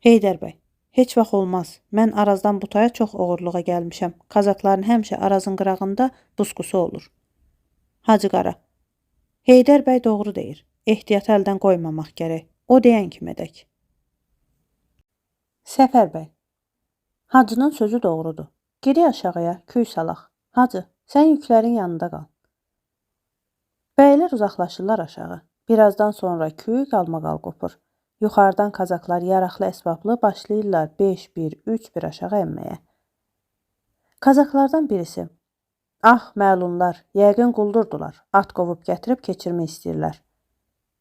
Heydər bəy. Heç vaxt olmaz. Mən Arazdan butaya çox oğurluğa gəlmişəm. Qazaqların həmişə Arazın qırağında busqusu olur. Hacıqara. Heydər bəy doğru deyir. Ehtiyatı əldən qoymamaq gərək. O deyən kimi edək. Səfər bəy. Hacının sözü doğrudur. Geri aşağıya, küy salaq. Hacı, sən yüklərin yanında qal. Bəylər uzaqlaşırlar aşağı. Birazdan sonra küy qalmaqal qopur. Yuxarıdan qazaqlar yaraqlı əsbablı başlayırlar 5-1-3-1 aşağı enməyə. Qazaqlardan birisi. Ah, məlunlar, yəqin quldurdular. At qovub gətirib keçirmək istəyirlər.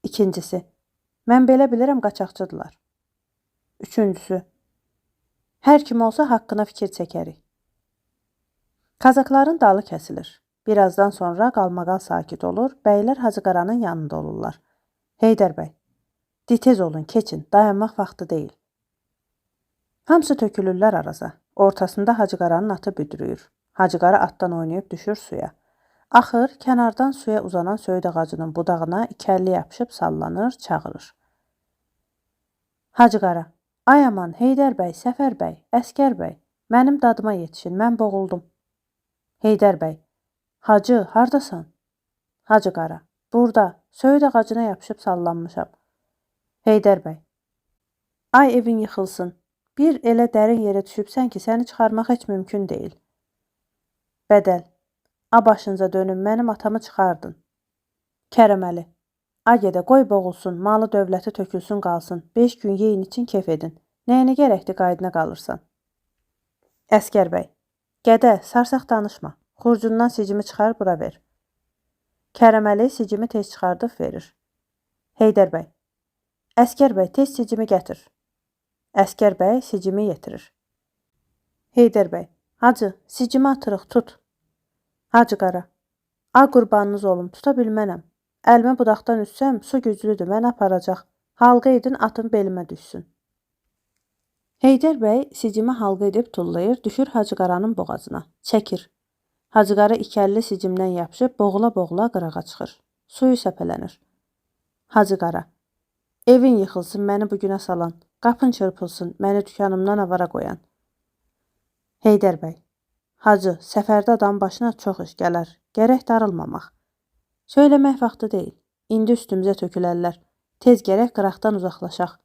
İkincisi. Mən belə bilirəm qaçaqçıdırlar. Üçüncüsü. Hər kim olsa haqqına fikir çəkərik. Qazaqların dalı kəsilir. Birazdan sonra qalmaqal sakit olur, bəylər Hacıqaranın yanında olurlar. Heydər bəy. Tez olun, keçin, dayanmaq vaxtı deyil. Hamısı tökülürlər Araza. Ortasında Hacıqaranın atı büdrüyür. Hacıqara atdan oynayıb düşür suya. Axır, kənardan suya uzanan söyüd ağacının budağına ikəlli yapışıb sallanır, çağırır. Hacıqara. Ay aman, Heydər bəy, Səfər bəy, Əskər bəy, mənim dadıma yetişin, mən boğuldum. Heydər bəy. Hacı, hardasan? Hacıqara. Burada, söyüd ağacına yapışıb sallanmışam. Heydər bəy. Ay evin yıxılsın. Bir elə dərin yerə düşübsən ki, səni çıxarmaq heç mümkün deyil. Bədəl. A başınıza dönün, mənim atamı çıxardın. Kərəməli. A gedə, qoy boğulsun, malı dövləti tökülsün qalsın. 5 gün yeyin için kef edin. Nəyinə gərəkdir qaydına qalırsan? Əskər bəy. Gədə, sarsaq danışma. Xurcundan sicimi çıxar, bura ver. Kərəməli sicimi tez çıxardıb verir. Heydər bəy. Əskər bəy, tez sicimi gətir. Əskər bəy sicimi yetirir. Heydər bəy. Hacı, sicimi atırıq, tut. Hacıqara. A qurbanınız olum, tuta bilmənəm. Əlmə budaqdan üssəm, su güclüdür, mən aparacaq. Halqa edin, atın belimə düşsün. Heydər bəy sicimi halqa edib tullayır, düşür Hacıqaranın boğazına. Çəkir. Hacıqara ikəlli sicimdən yapışıb, boğula-boğula qırağa çıxır. Suyu səpələnir. Hacıqara. Evin yıxılsın, məni bu günə salan. Qapın çırpılsın, məni dükanımdan avara qoyan. Heydər bəy. Hacı, səfərdə adam başına çox iş gələr. Gərək darılmamaq. Söyləmək vaxtı deyil. İndi üstümüzə tökülərlər. Tez gərək qıraqdan uzaqlaşaq.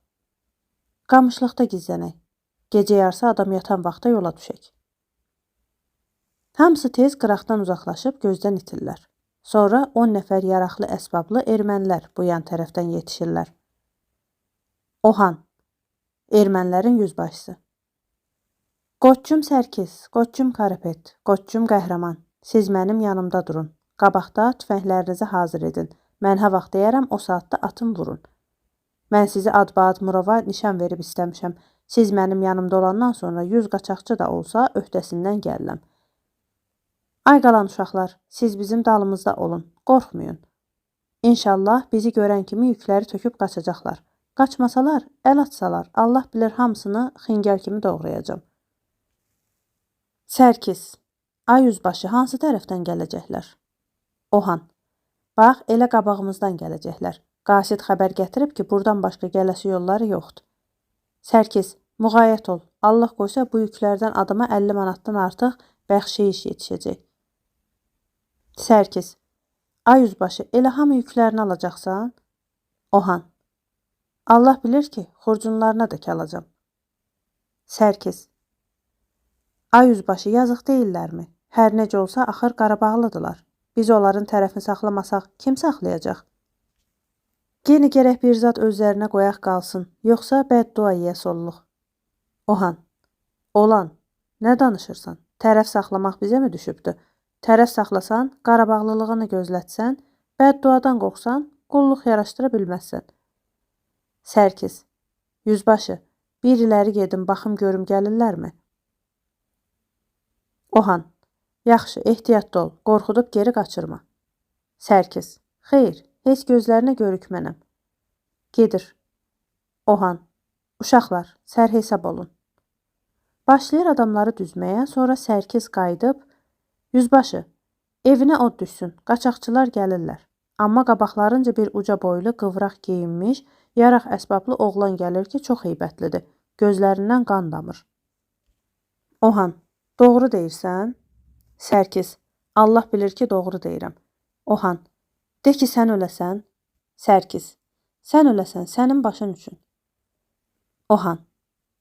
Qamışlıqda gizlənək. Gecə yarısı adam yatan vaxtda yola düşək. Hamısı tez qıraqdan uzaqlaşıb gözdən itirlər. Sonra 10 nəfər yaraqlı əsbablı ermənilər bu yan tərəfdən yetişirlər. Ohan. Ermənilərin yüzbaşısı. Qoçcum Sərkis, Qoçcum Karapet, Qoçcum Qəhrəman, siz mənim yanımda durun. Qabaqda tüfənglərinizi hazır edin. Mən ha vaxt deyərəm, o saatda atın vurun. Mən sizi Adbaad Murova nişan verib istəmişəm. Siz mənim yanımda olandan sonra 100 qaçaqçı da olsa öhdəsindən gəlirəm. Ay qalan uşaqlar, siz bizim dalımızda olun, qorxmayın. İnşallah bizi görən kimi yükləri töküb qaçacaqlar. Qaçmasalar, əl atsalar, Allah bilir hamısını xingəl kimi doğrayacam. Sərkis. Ay yüzbaşı, hansı tərəfdən gələcəklər? Ohan. Bax, elə qabağımızdan gələcəklər. Qasid xəbər gətirib ki, buradan başqa gələsi yolları yoxdur. Sərkis, müğayət ol. Allah qoysa bu yüklərdən adama 50 manatdan artıq bəxşeyiş yetişəcək. Sərkis. Ay yüzbaşı, elə hamı yüklərini alacaqsan? Ohan. Allah bilir ki, xurcunlarına da alacam. Sərkis. Ay yüzbaşı, yazıq deyillərmi? Hər necə olsa axır Qarabağlıdılar. Biz onların tərəfini saxlamasaq kim saxlayacaq? Yeni gərək bir zat özlərinə qoyaq qalsın, yoxsa bəddua yiyəs olluq. Ohan. Olan, nə danışırsan? Tərəf saxlamaq bizə mi düşübdür? Tərəf saxlasan, Qarabağlılığını gözlətsən, bədduadan qorxsan, qulluq yaraşdıra bilməzsən. Sərkis. Yüzbaşı, bir iləri gedim, baxım görüm gəlirlərmi? Ohan. Yaxşı, ehtiyatlı ol, qorxudub geri qaçırma. Sərkis. Xeyr, heç gözlərinə görükmənəm. Gedir. Ohan. Uşaqlar, sərhesab olun. Başlayır adamları düzməyə, sonra Sərkis qayıdıb, yüzbaşı, evinə od düşsün, qaçaqçılar gəlirlər. Amma qabaqlarınca bir uca boylu, qıvraq geyinmiş, yaraq əsbablı oğlan gəlir ki, çox heybətlidir. Gözlərindən qan damır. Ohan. Doğru deyirsən? Sərkis. Allah bilir ki, doğru deyirəm. Ohan. De ki, sən öləsən. Sərkis. Sən öləsən, sənin başın üçün. Ohan.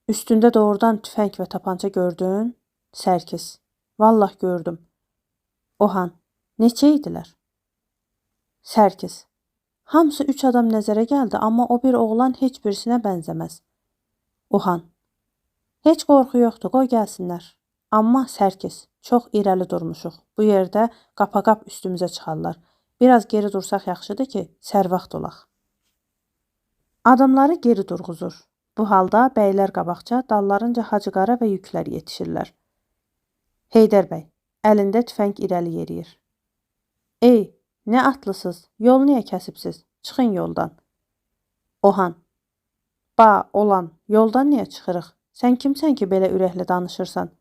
Üstündə doğrudan tüfəng və tapanca gördün? Sərkis. Vallah gördüm. Ohan. Neçə idilər? Sərkis. Hamısı 3 adam nəzərə gəldi, amma o bir oğlan heç birisinə bənzəməz. Ohan. Heç qorxu yoxdur, qoy gəlsinlər. Amma Sərkis, çox irəli durmuşuq. Bu yerdə qapaqap üstümüzə çıxarlar. Biraz geri dursaq yaxşıdır ki, sərvaxt olaq. Adamları geri durğuzur. Bu halda bəylər qabaqca, dallarınca Hacıqara və yüklər yetişirlər. Heydər bəy, əlində tüfəng irəli yeriyir. Ey, nə atlısız, yol niyə kəsibsiz? Çıxın yoldan. Ohan. Ba, olan, yoldan niyə çıxırıq? Sən kimsən ki, belə ürəklə danışırsan?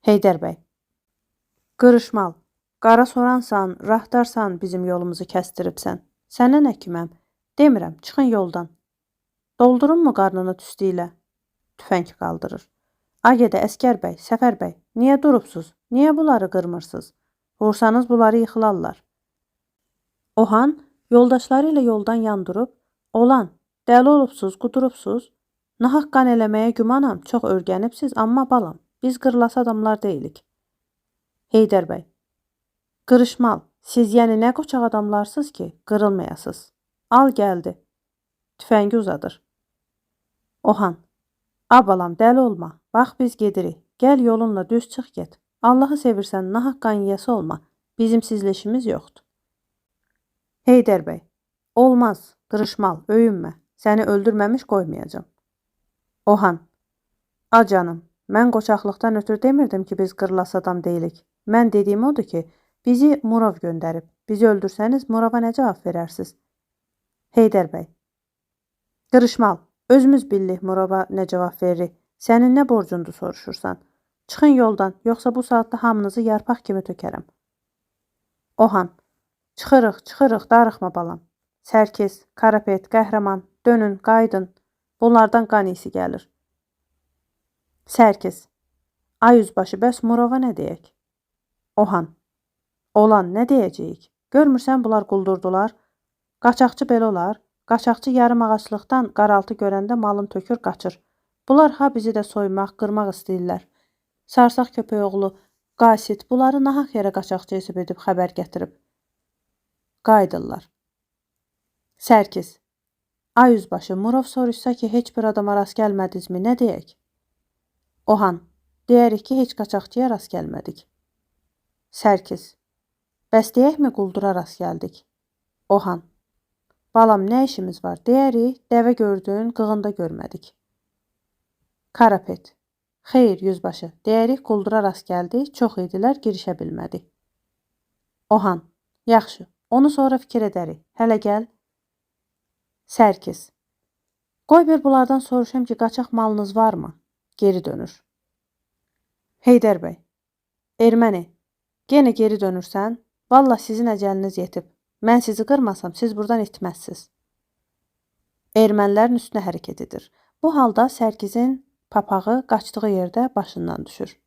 Heydər bəy. Qırışmal, qara soransan, rahtarsan bizim yolumuzu kəstiribsən. Sənə nə kiməm? Demirəm, çıxın yoldan. Doldurunmu qarnını tüstü ilə? Tüfəng qaldırır. Agədə, Əskər bəy, Səfər bəy, niyə durubsuz? Niyə bunları qırmırsınız? Vursanız bunları yıxılarlar. Ohan, yoldaşları ilə yoldan yandırıb, olan, dəli olubsuz, qudurubsuz. Nahaq qan eləməyə gümanam, çox örgənibsiz, amma balam, biz qırılası adamlar deyilik. Heydər bəy. Qırışmal, siz yəni nə qoçaq adamlarsınız ki, qırılmayasınız. Al gəldi. Tüfəngi uzadır. Ohan. A balam, dəli olma. Bax biz gedirik. Gəl yolunla düz çıx get. Allahı sevirsən, nahaq qan yiyəsi olma. Bizim sizlə işimiz yoxdur. Heydər bəy. Olmaz, qırışmal, öyünmə. Səni öldürməmiş qoymayacam. Ohan. A canım, mən qoçaqlıqdan ötürü demirdim ki, biz qırılası adam deyilik. Mən dediyim odur ki, bizi Murov göndərib. Bizi öldürsəniz Murova nə cavab verərsiniz? Heydər bəy. Qırışmal, özümüz billik Murova nə cavab veririk. Sənin nə borcundur soruşursan? Çıxın yoldan, yoxsa bu saatda hamınızı yarpaq kimi tökərəm. Ohan. Çıxırıq, çıxırıq, darıxma balam. Sərkis, Karapet, Qəhrəman, dönün, qaydın. Bunlardan qan iyisi gəlir. Sərkis. Ay yüzbaşı, bəs Murova nə deyək? Ohan. Olan, nə deyəcəyik? Görmürsən bunlar quldurdular? Qaçaqçı belə olar. Qaçaqçı yarım ağaçlıqdan qaraltı görəndə malın tökür, qaçır. Bunlar ha bizi də soymaq, qırmaq istəyirlər. Sarsaq köpək oğlu, qasid, bunları nahaq yerə qaçaqçı hesab edib xəbər gətirib. Qaydırlar. Sərkis. Ay yüzbaşı, Murov soruşsa ki, heç bir adama rast gəlmədinizmi, nə deyək? Ohan. Deyərik ki, heç qaçaqçıya rast gəlmədik. Sərkis. Bəs deyəkmi quldura rast gəldik? Ohan. Balam, nə işimiz var? Deyərik, dəvə gördün, qığında görmədik. Karapet. Xeyr, yüzbaşı, deyərik quldura rast gəldik, çox idilər, girişə bilmədik. Ohan. Yaxşı, onu sonra fikir edərik. Hələ gəl. Sərkis. Qoy bir bunlardan soruşam ki, qaçaq malınız varmı? Geri dönür. Heydər bəy. Erməni, yenə geri dönürsən, vallah sizin əcəliniz yetib. Mən sizi qırmasam, siz buradan itməzsiz. Ermənilərin üstünə hərəkət edir. Bu halda Sərkisin papağı qaçdığı yerdə başından düşür.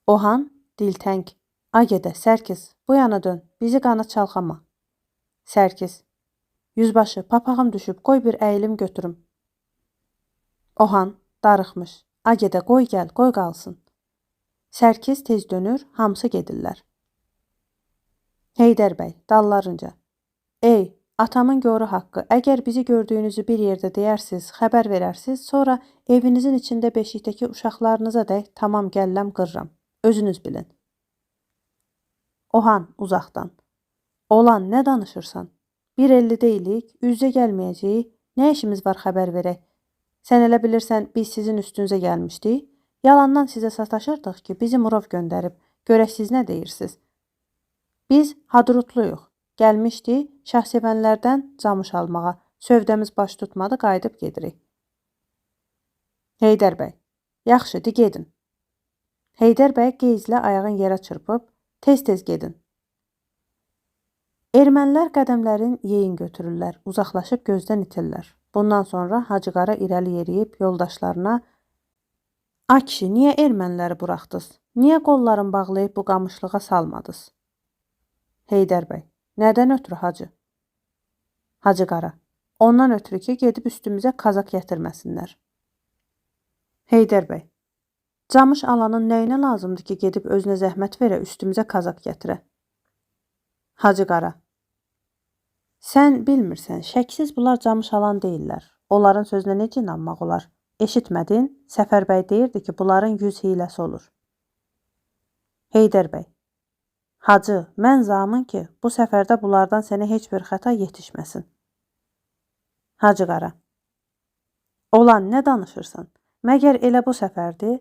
Ohan, diltəng. Agədə, Sərkis, bu yana dön, bizi qana çalxama. Sərkis. Yüzbaşı, papağım düşüb, qoy bir əyilim götürüm. Ohan, darıxmış. A gedə qoy gəl, qoy qalsın. Sərkiz tez dönür, hamısı gedirlər. Heydər bəy, dallarınca. Ey, atamın yoru haqqı, əgər bizi gördüyünüzü bir yerdə deyərsiz, xəbər verərsiz, sonra evinizin içində beşikdəki uşaqlarınıza dək tamam gəlləm qırıram. Özünüz bilin. Ohan, uzaqdan. Olan, nə danışırsan? Bir elli deyilik, üzə gəlməyəcəyik, nə işimiz var xəbər verək? Sən elə bilirsən, biz sizin üstünüzə gəlmişdik? Yalandan sizə sataşırdıq ki, bizi Murov göndərib, görək siz nə deyirsiniz? Biz hadrutluyuq, gəlmişdik şahsevənlərdən camış almağa, sövdəmiz baş tutmadı, qayıdıb gedirik. Heydər bəy, yaxşı, de gedin. Heydər bəy qeyzlə ayağın yerə çırpıb, tez-tez gedin. Ermənilər qədəmlərin yeyin götürürlər, uzaqlaşıb gözdən itirlər. Bundan sonra Hacı Qara irəli yeriyib yoldaşlarına "A kişi, niyə erməniləri buraxdınız? Niyə qollarını bağlayıb bu qamışlığa salmadınız?" Heydər bəy, nədən ötürü hacı? Hacı Qara, ondan ötürü ki, gedib üstümüzə kazak gətirməsinlər. Heydər bəy, camış alanın nəyinə lazımdır ki, gedib özünə zəhmət verə, üstümüzə kazak gətirə? Hacı Qara, sən bilmirsən, şəksiz bunlar camış alan deyirlər. Onların sözünə necə inanmaq olar? Eşitmədin? Səfər bəy deyirdi ki, bunların 100 hiləsi olur. Heydər bəy, hacı, mən zamın ki, bu səfərdə bunlardan sənə heç bir xəta yetişməsin. Hacı Qara, olan nə danışırsan? Məgər elə bu səfərdir?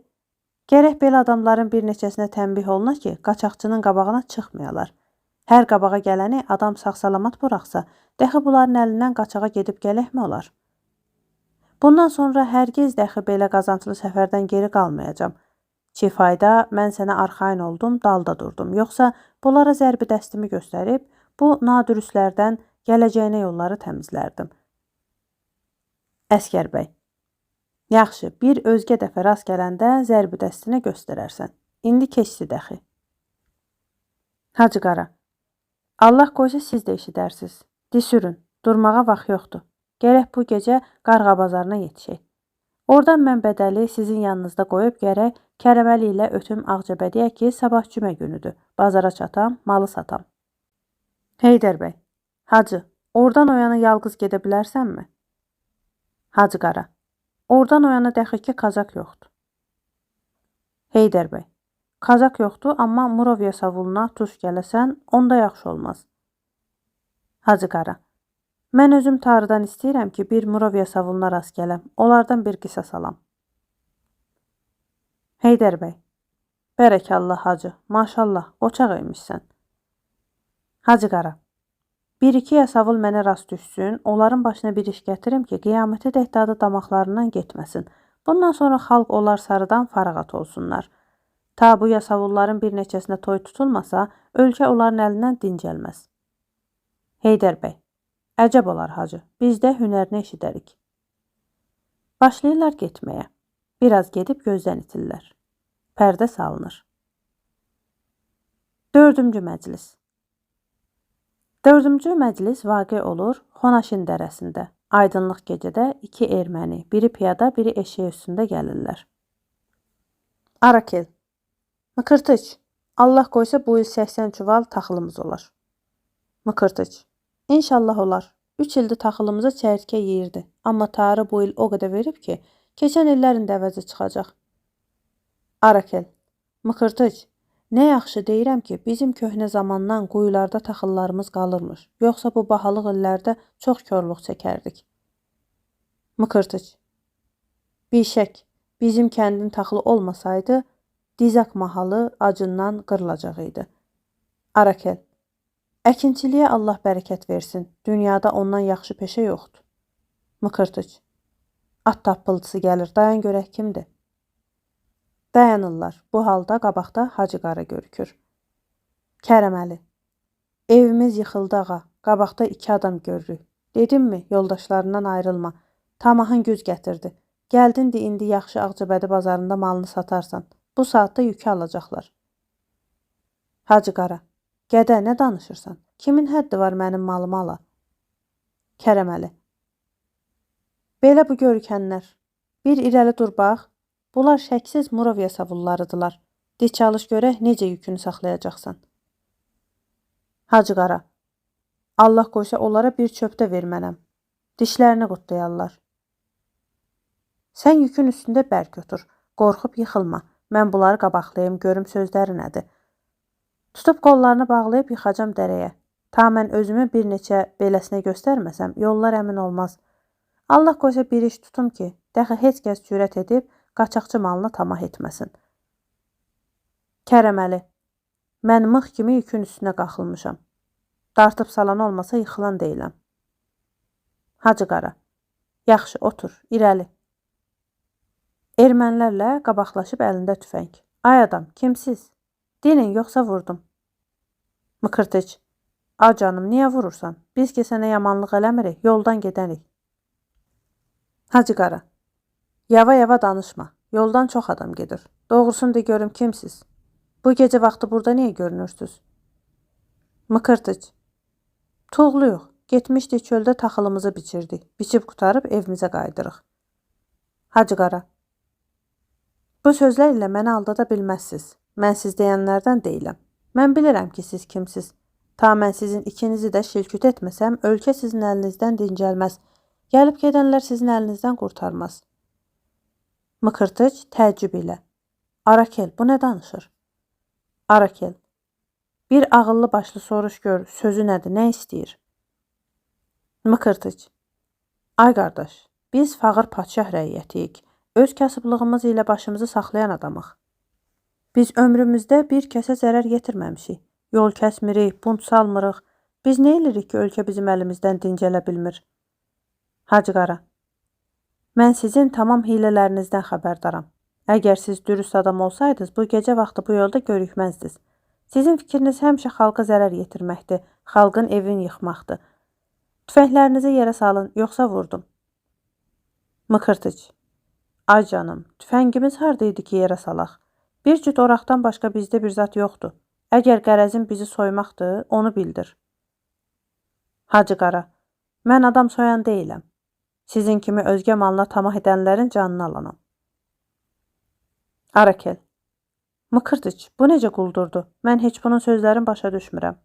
Gərək belə adamların bir neçəsinə tənbih oluna ki, qaçaqçının qabağına çıxmayalar. Hər qabağa gələni adam sağ-salamat buraxsa, dəxi bunların əlindən qaçağa gedib gələkmi olar? Bundan sonra hər gez dəxi belə qazantılı səfərdən geri qalmayacam. Çifayda mən sənə arxayın oldum, dalda durdum. Yoxsa bunlara zərbi dəstimi göstərib, bu nadürüstlərdən gələcəyinə yolları təmizlərdim. Əskər bəy, yaxşı, bir özgə dəfə rast gələndə zərbi dəstinə göstərərsən. İndi keçdi dəxi. Hacı Qara, Allah qoysa siz də eşidərsiniz. De sürün, durmağa vaxt yoxdur. Gərək bu gecə Qarğa bazarına yetişək. Oradan mən bədəli sizin yanınızda qoyub gərək Kərəməli ilə ötüm Ağcabədiyyə ki, sabah cümə günüdür. Bazara çatam, malı satam. Heydər bəy, hacı, oradan o yana yalqız gedə bilərsənmi? Hacı Qara, oradan o yana dəxi ki, kazak yoxdur. Heydər bəy, kazak yoxdur, amma Murov Yasavuluna tuş gələsən, onda yaxşı olmaz. Hacı Qara, mən özüm tarıdan istəyirəm ki, bir Murov Yasavuluna rast gələm, onlardan bir qisas alam. Heydər bəy, bərəkallah hacı, maşallah, qoçaq eymişsən. Hacı Qara, bir-iki Yasavul mənə rast düşsün, onların başına bir iş gətirim ki, qiyamətə dək dadı damaqlarından getməsin. Bundan sonra xalq onlar sarıdan fərağat olsunlar. Ta bu Yasavulların bir neçəsinə toy tutulmasa, ölkə onların əlindən dincəlməz. Heydər bəy, əcəb olar hacı, biz də hünərini eşidərik. Başlayırlar getməyə. Biraz gedib gözdən itirlər. Pərdə salınır. 4-cü məclis. 4-cü məclis vaqe olur Xonaşin dərəsində. Aydınlıq gecədə 2 erməni, biri piyada, biri eşeği üstündə gəlirlər. Arakel, Mıkırtıç, Allah qoysa bu il 80 çuval taxılımız olar. Mıkırtıç, İnşallah olar. 3 ildir taxılımıza çəyirtkə yeyirdi. Amma tarı bu il o qədər verib ki, keçən illərin də əvəzi çıxacaq. Arakel, Mıkırtıç, nə yaxşı deyirəm ki, bizim köhnə zamandan quyularda taxıllarımız qalırmış. Yoxsa bu bahalıq illərdə çox körluq çəkərdik. Mıkırtıç, bişək, bizim kəndin taxılı olmasaydı, dizak mahalı acından qırılacaqıydı. Arakel, əkinçiliyə Allah bərəkət versin. Dünyada ondan yaxşı peşə yoxdur. Mıkırtıç, at tappıltısı gəlir, dayan görək kimdir? Dayanırlar. Bu halda qabaqda Hacı Qara görükür. Kərəməli, evimiz yıxıldı ağa, qabaqda 2 adam görürük. Dedimmi, yoldaşlarından ayrılma. Tamahın güc gətirdi. Gəldin de indi yaxşı Ağcabədi bazarında malını satarsan. Bu saatda yükü alacaqlar. Hacı Qara, gədə nə danışırsan? Kimin həddi var mənim malımı ala? Kərəməli, belə bu görükənlər. Bir irəli dur bax. Bunlar şəksiz Murov Yasavullarıdılar. Di çalış görək necə yükünü saxlayacaqsan. Hacı Qara. Allah qoysa onlara bir çöpdə vermənəm. Dişlərini qutlayarlar. Sən yükün üstündə bərk otur. Qorxub yıxılma. Mən bunları qabaqlayım, görüm sözləri nədir. Tutub qollarını bağlayıb yıxacam dərəyə. Ta mən özümü bir neçə beləsinə göstərməsəm, yollar əmin olmaz. Allah qoysa bir iş tutum ki, dəxi heç kəs cürət edib, qaçaqçı malını tamah etməsin. Kərəməli, mən mıx kimi yükün üstünə qaxılmışam. Dartıb salan olmasa yıxılan deyiləm. Hacı Qara, yaxşı, otur, irəli. Ermənilərlə qabaqlaşıb əlində tüfəng. Ay adam, kimsiz? Dinin, yoxsa vurdum. Mıkırtıç, a canım, niyə vurursan? Biz ki sənə yamanlıq eləmirik, yoldan gedərik. Hacı Qara, yava-yava danışma. Yoldan çox adam gedir. Doğrusunu de görüm kimsiz? Bu gecə vaxtı burada niyə görünürsünüz? Mıkırtıç, tuğluyuq. Getmişdik çöldə taxılımızı biçirdik. Biçib qutarıb evimizə qaydırıq. Hacı Qara, bu sözlər ilə məni aldada bilməzsiz. Mən siz deyənlərdən deyiləm. Mən bilirəm ki, siz kimsiz. Ta mən sizin ikinizi də şilküt etməsəm, ölkə sizin əlinizdən dincəlməz. Gəlib gedənlər sizin əlinizdən qurtarmaz. Mıkırtıç təəccüb ilə. Arakel, bu nə danışır? Arakel, bir ağıllı başlı soruş gör, sözü nədir, nə istəyir? Mıkırtıç, ay qardaş, biz fağır padşah rəiyyətiyik. Öz kasıblığımız ilə başımızı saxlayan adamıq. Biz ömrümüzdə bir kəsə zərər yetirməmişik. Yol kəsmirik, bunt salmırıq. Biz nə elərik ki, ölkə bizim əlimizdən dincələ bilmir? Hacı Qara, mən sizin tamam hilələrinizdən xəbərdaram. Əgər siz dürüst adam olsaydınız, bu gecə vaxtı bu yolda görükməzdiniz. Sizin fikriniz həmişə xalqa zərər yetirməkdir, xalqın evini yıxmaqdır. Tüfəklərinizi yerə salın, yoxsa vurdum. Mıkırtıç, ay canım, tüfəngimiz haradaydı ki, yerə salaq? Bir cüt oraqdan başqa bizdə bir zat yoxdur. Əgər qərəzin bizi soymaqdır, onu bildir. Hacı Qara, mən adam soyan deyiləm. Sizin kimi özgə malına tamah edənlərin canını alanam. Arakel, Mıkırtıç, bu necə quldurdu? Mən heç bunun sözlərini başa düşmürəm.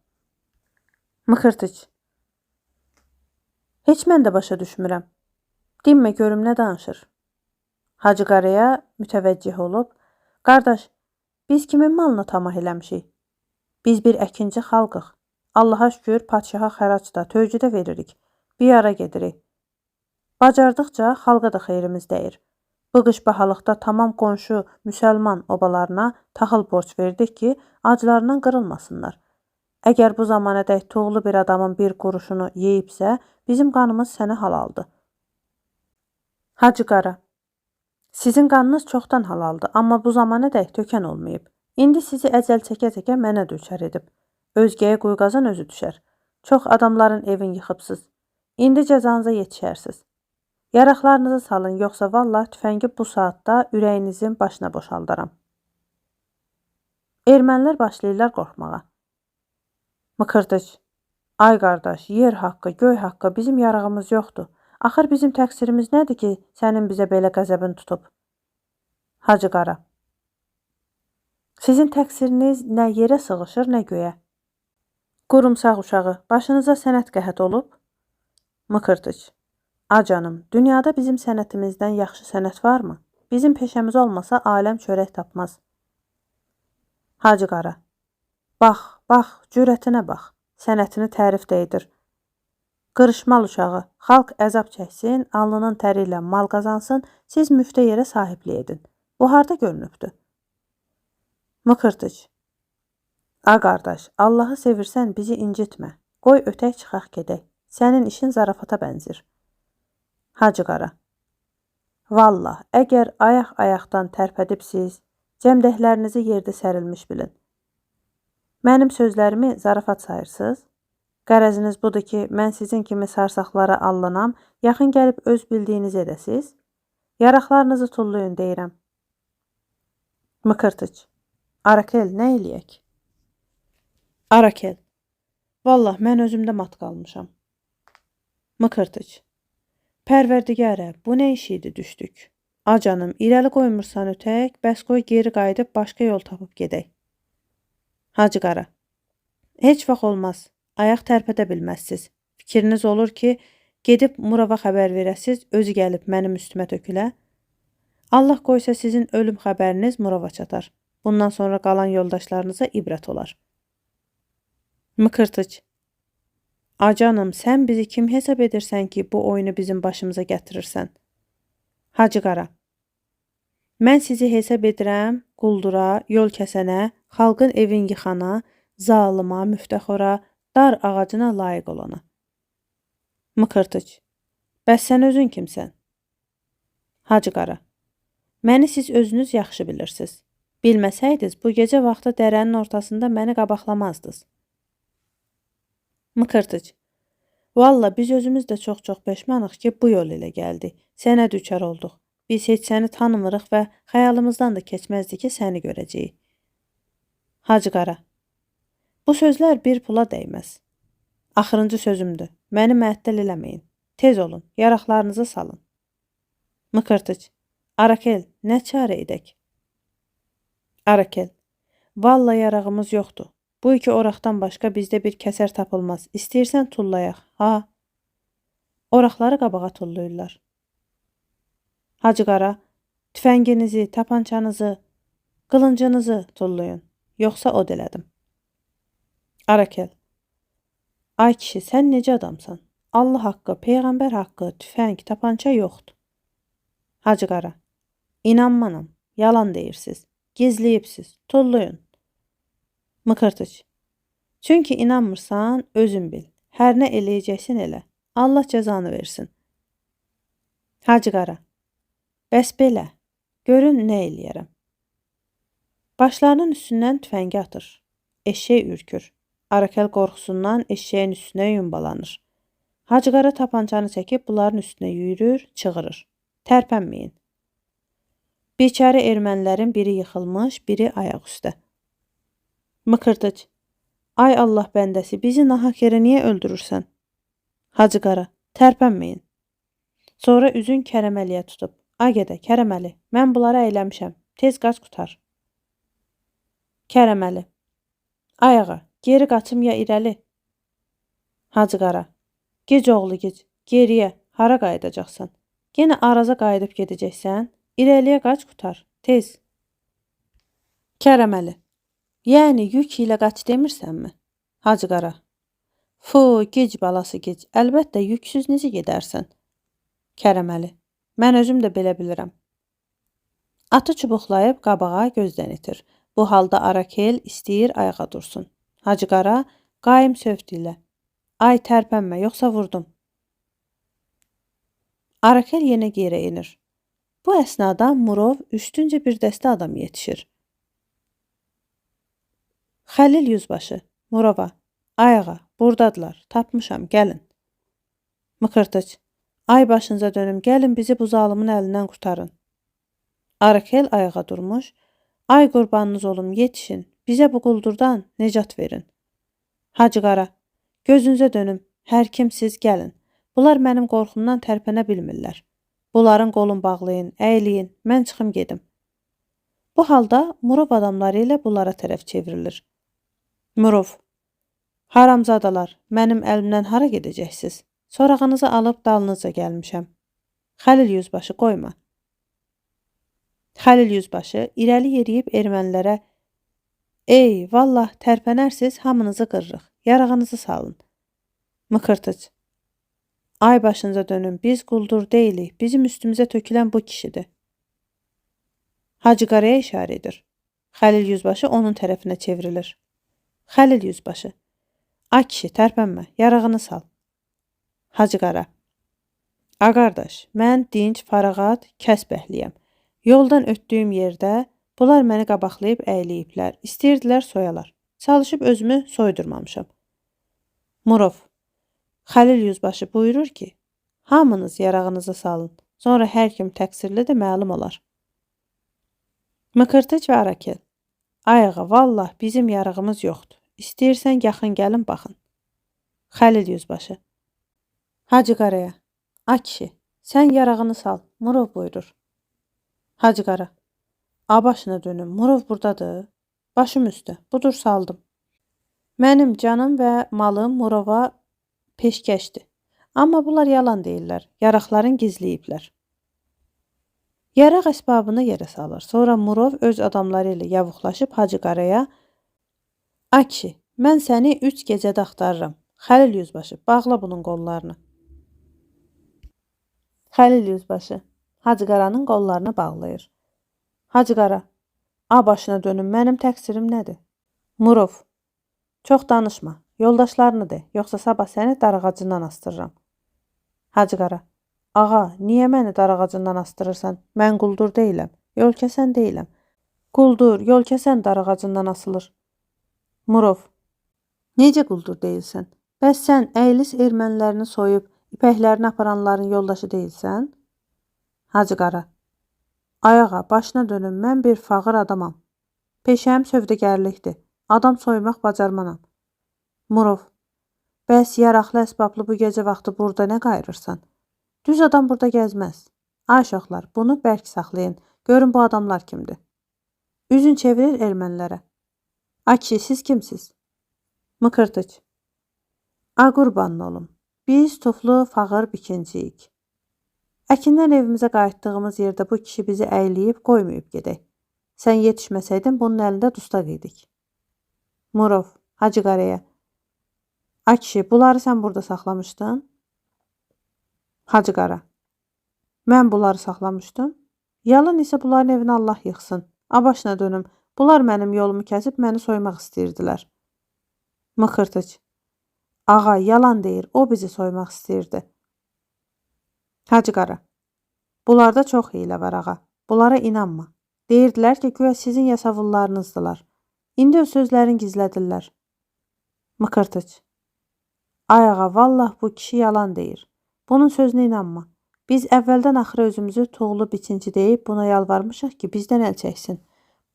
Mıkırtıç, heç mən də başa düşmürəm. Dinmə görüm nə danışır. Hacı Qaraya mütəvəccih olub, qardaş, biz kimin malını tamah eləmişik? Biz bir əkinci xalqıq. Allaha şükür, padşaha xərac da, tövcü də veririk. Bir ara gedirik. Bacardıqca xalqa da xeyrimiz dəyir. Bu qış bahalıqda tamam qonşu, müsəlman obalarına taxıl borc verdik ki, aclarından qırılmasınlar. Əgər bu zamanədək tuğlu bir adamın bir quruşunu yeyibsə, bizim qanımız sənə halaldır. Hacı Qara, sizin qanınız çoxdan halaldır, amma bu zamanədək tökən olmayıb. İndi sizi əcəl çəkə-çəkə mənə düçar edib. Özgəyə quyqazan özü düşər. Çox adamların evini yıxıbsınız. İndi cəzanıza yetişərsiniz. Yaraqlarınızı salın, yoxsa vallah tüfəngi bu saatda ürəyinizin başına boşaldaram. Ermənilər başlayırlar qorxmağa. Mıkırtıç, ay qardaş, yer haqqı, göy haqqı, bizim yarağımız yoxdur. Axır bizim təqsirimiz nədir ki, sənin bizə belə qəzəbin tutub? Hacı Qara, sizin təqsiriniz nə yerə sığışır, nə göyə. Qurumsaq uşağı, başınıza sənət qəhət olub? Mıkırtıç, a canım, dünyada bizim sənətimizdən yaxşı sənət varmı? Bizim peşəmiz olmasa aləm çörək tapmaz. Hacı Qara, bax, bax, cürətinə bax, sənətini tərif də edir. Qırışmal uşağı, xalq əzab çəksin, alnının təri ilə mal qazansın, siz müftə yerə sahibli edin. Bu harda görünübdür? Mıkırtıç, a qardaş, Allahı sevirsən bizi incitmə. Qoy ötək çıxaq gedək. Sənin işin zarafata bənzir. Hacı Qara, vallah, əgər ayaq-ayaqdan tərpədibsiz, cəmdəklərinizi yerdə sərilmiş bilin. Mənim sözlərimi zarafat sayırsınız? Qərəziniz budur ki, mən sizin kimi sarsaqlara allanam, yaxın gəlib öz bildiyinizi edəsiz? Yaraqlarınızı tullayın deyirəm. Mıkırtıç, Arakel, nə eləyək? Arakel, vallah, mən özümdə mat qalmışam. Mıkırtıç, Pərverdigərə, bu nə iş idi düşdük? A canım, irəli qoymursan ötək, bəs qoy geri qayıdıb başqa yol tapıb gedək. Hacı qara. Heç vaxt olmaz. Ayaq tərpədə bilməzsiz. Fikriniz olur ki, gedib Murova xəbər verəsiz, özü gəlib mənim üstümə tökülə. Allah qoysa sizin ölüm xəbəriniz Murova çatar. Bundan sonra qalan yoldaşlarınıza ibrət olar. Mıkırtıç. A canım, sən bizi kim hesab edirsən ki, bu oyunu bizim başımıza gətirirsən? Hacı qara. Mən sizi hesab edirəm quldura, yol kəsənə, xalqın evin yıxana, zalıma, müftəxora, dar ağacına layiq olana. Mıkırtıç. Bəs sən özün kimsən? Hacı qara. Məni siz özünüz yaxşı bilirsiniz. Bilməsəydiniz, bu gecə vaxtı dərənin ortasında məni qabaqlamazdınız. Mıkırtıç. Valla biz özümüz də çox peşmanıq ki, bu yol ilə gəldi. Sənə düçar olduq. Biz heç səni tanımırıq və xəyalımızdan da keçməzdi ki, səni görəcəyik. Hacı qara. Bu sözlər bir pula dəyməz. Axırıncı sözümdür. Məni məəttəl eləməyin. Tez olun, yaraqlarınızı salın. Mıkırtıç. Arakel, nə çarə edək? Arakel. Valla yarağımız yoxdur. Bu iki oraqdan başqa bizdə bir kəsər tapılmaz. İstəyirsən tullayaq, ha? Oraqları qabağa tullayırlar. Hacı qara, tüfənginizi, tapançanızı, qılıncınızı tullayın. Yoxsa od elədim. Arakel. Ay kişi, sən necə adamsan? Allah haqqı, Peyğəmbər haqqı, tüfəng, tapança yoxdur. Hacı qara. İnanmanam, yalan deyirsiz. Gizləyibsiz, tullayın. Mıkırtıç. Çünki inanmırsan, özün bil. Hər nə eləyəcəksin elə. Allah cəzanı versin. Hacı qara. Bəs belə. Görün nə eləyərəm. Başlarının üstündən tüfəngi atır. Eşşək ürkür. Arakel qorxusundan eşşəyin üstünə yumbalanır. Hacı qara tapançanı çəkib bunların üstünə yürür, çığırır. Tərpənməyin. Biçarə ermənilərin biri yıxılmış, biri ayaq üstə. Mıkırtıç. Ay Allah bəndəsi, bizi nahaq yerə niyə öldürürsən? Hacı qara, tərpənməyin. Sonra üzün Kərəməliyə tutub. Ay gədə, Kərəməli, mən bunları əyləmişəm. Tez qaç qutar. Kərəməli. Ayağa, geri qaçım ya irəli. Hacı qara. Gec oğlu gec, geriyə, hara qayıdacaqsan? Yenə Araza qayıdıb gedəcəksən? İrəliyə qaç qutar, tez. Kərəməli. Yəni yük ilə qaç demirsənmi? Hacı qara. Fu, gec balası gec. Əlbəttə yüksüz necə gedərsən? Kərəməli. Mən özüm də belə bilirəm. Atı çubuqlayıb qabağa gözdən itir. Bu halda Arakel istəyir ayağa dursun. Hacı qara qaim sövt ilə. Ay tərpənmə, yoxsa vurdum. Arakel yenə yerə inir. Bu əsnada Murov üstüncə bir dəstə adam yetişir. Xəlil yüzbaşı, Murova, ayağa, buradadılar, tapmışam, gəlin. Mıkırtıç, ay başınıza dönüm, gəlin bizi bu zalımın əlindən qurtarın. Arakel ayağa durmuş, ay qurbanınız olum, yetişin, bizə bu quldurdan necat verin. Hacı qara, gözünüzə dönüm, hər kimsiz gəlin. Bunlar mənim qorxumdan tərpənə bilmirlər. Bunların qolun bağlayın, əyləyin, mən çıxım gedim. Bu halda Murov adamları ilə bunlara tərəf çevrilir. Murov, haramzadalar, mənim əlimdən hara gedəcəksiniz? Sorağınızı alıb dalınıza gəlmişəm. Xəlil yüzbaşı, qoyma. Xəlil yüzbaşı irəli yeriyib ermənilərə, ey, vallah, tərpənərsiz, hamınızı qırırıq, yarağınızı salın. Mıkırtıç, ay başınıza dönün, biz quldur deyilik, bizim üstümüzə tökülən bu kişidir. Hacı qaraya işarə edir. Xəlil yüzbaşı onun tərəfinə çevrilir. Xəlil yüzbaşı, ay kişi, tərpənmə, yarağını sal. Hacı qara, a qardaş, mən dinc, farağat, kəsb əhliyəm. Yoldan ötdüyüm yerdə bunlar məni qabaqlayıb əyləyiblər, istəyirdilər soyalar. Çalışıb özümü soydurmamışam. Murov, Xəlil yüzbaşı buyurur ki, hamınız yarağınızı salın, sonra hər kim təqsirlidir məlum olar. Mıkırtıç və Arakel, ayağa, vallah bizim yarağımız yoxdur. İstəyirsən yaxın gəlin baxın. Xəlil yüzbaşı, Hacı qaraya, a kişi, sən yarağını sal, Murov buyurur. Hacı Qara. A başına dönüm. Murov burdadır. Başım üstə. Budur saldım. Mənim canım və malım Murova peşkəşdir. Amma bunlar yalan deyirlər. Yaraqların gizləyiblər. Yaraq əsbabını yerə salır. Sonra Murov öz adamları ilə yavuqlaşıb Hacı Qaraya: "A kişi, mən səni 3 gecədə axtarıram. Xəlil yüzbaşı, bağla bunun qollarını." Xəlil yüzbaşı Hacı Qaranın qollarını bağlayır. Hacı Qara: "A başına dönüm, mənim təqsirim nədir?" Murov: "Çox danışma. Yoldaşlarını de, yoxsa sabah səni darağacından astırıram." Hacı Qara: "Ağa, niyə məni darağacından astırırsan? Mən quldur deyiləm, yol kəsən deyiləm. Quldur, yol kəsən darağacından asılır." Murov: "Necə quldur deyilsən? Bəs sən Əylis ermənilərini soyub ipəklərini aparanların yoldaşı deyilsən?" Hacı Qara: "Ay ağa, başına dönüm, mən bir fağır adamam. Peşəm sövdəgərlikdir. Adam soymaq bacarmanam." Murov: "Bəs yaraqlı əsbablı bu gecə vaxtı burada nə qayırırsan? Düz adam burada gəzməz. Ay uşaqlar, bunu bərk saxlayın. Görün bu adamlar kimdir." Üzün çevirir ermənilərə. "A kişi, siz kimsiz?" Mıkırtıç: "A qurbanın olum. Biz tuflu fağır bikinciyik. Əkindən evimizə qayıtdığımız yerdə bu kişi bizi əyləyib qoymayıb gedək. Sən yetişməsəydin bunun əlində dustaq idik." Murov Hacı Qaraya: "A kişi, bunları sən burada saxlamışdın?" Hacı Qara: "Mən bunları saxlamışdım. Yalan isə bunların evini Allah yıxsın. A başına dönüm, bunlar mənim yolumu kəsib məni soymaq istəyirdilər." Mıkırtıç: "Ağa, yalan deyir, o bizi soymaq istəyirdi." Hacı Qara: "Bunlarda çox hiylə var ağa. Bunlara inanma. Deyirdilər ki, güya sizin yasavullarınızdılar. İndi o sözlərin gizlədirlər." Mıkırtıç: "Ay ağa, vallah bu kişi yalan deyir. Bunun sözünə inanma. Biz əvvəldən axıra özümüzü tuğlu biçinci deyib buna yalvarmışıq ki, bizdən əl çəksin.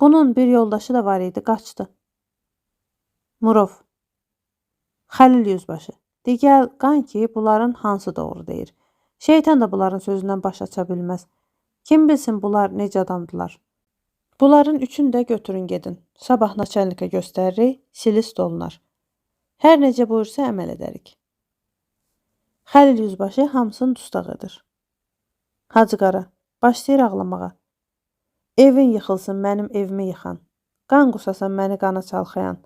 Bunun bir yoldaşı da var idi, qaçdı." Murov Xəlil yüzbaşı: "De gəl, qan ki, bunların hansı doğru deyir. Şeytan da bunların sözündən baş aça bilməz. Kim bilsin bunlar necə adamdılar. Bunların üçün də götürün gedin. Sabah naçalnikə göstəririk, silis dolunar. Hər necə buyursa əməl edərik." Xəlil yüzbaşı hamısını dustaq edir. Hacı Qara başlayır ağlamağa. "Evin yıxılsın, mənim evimi yıxan. Qan qusasan məni qana çalxayan.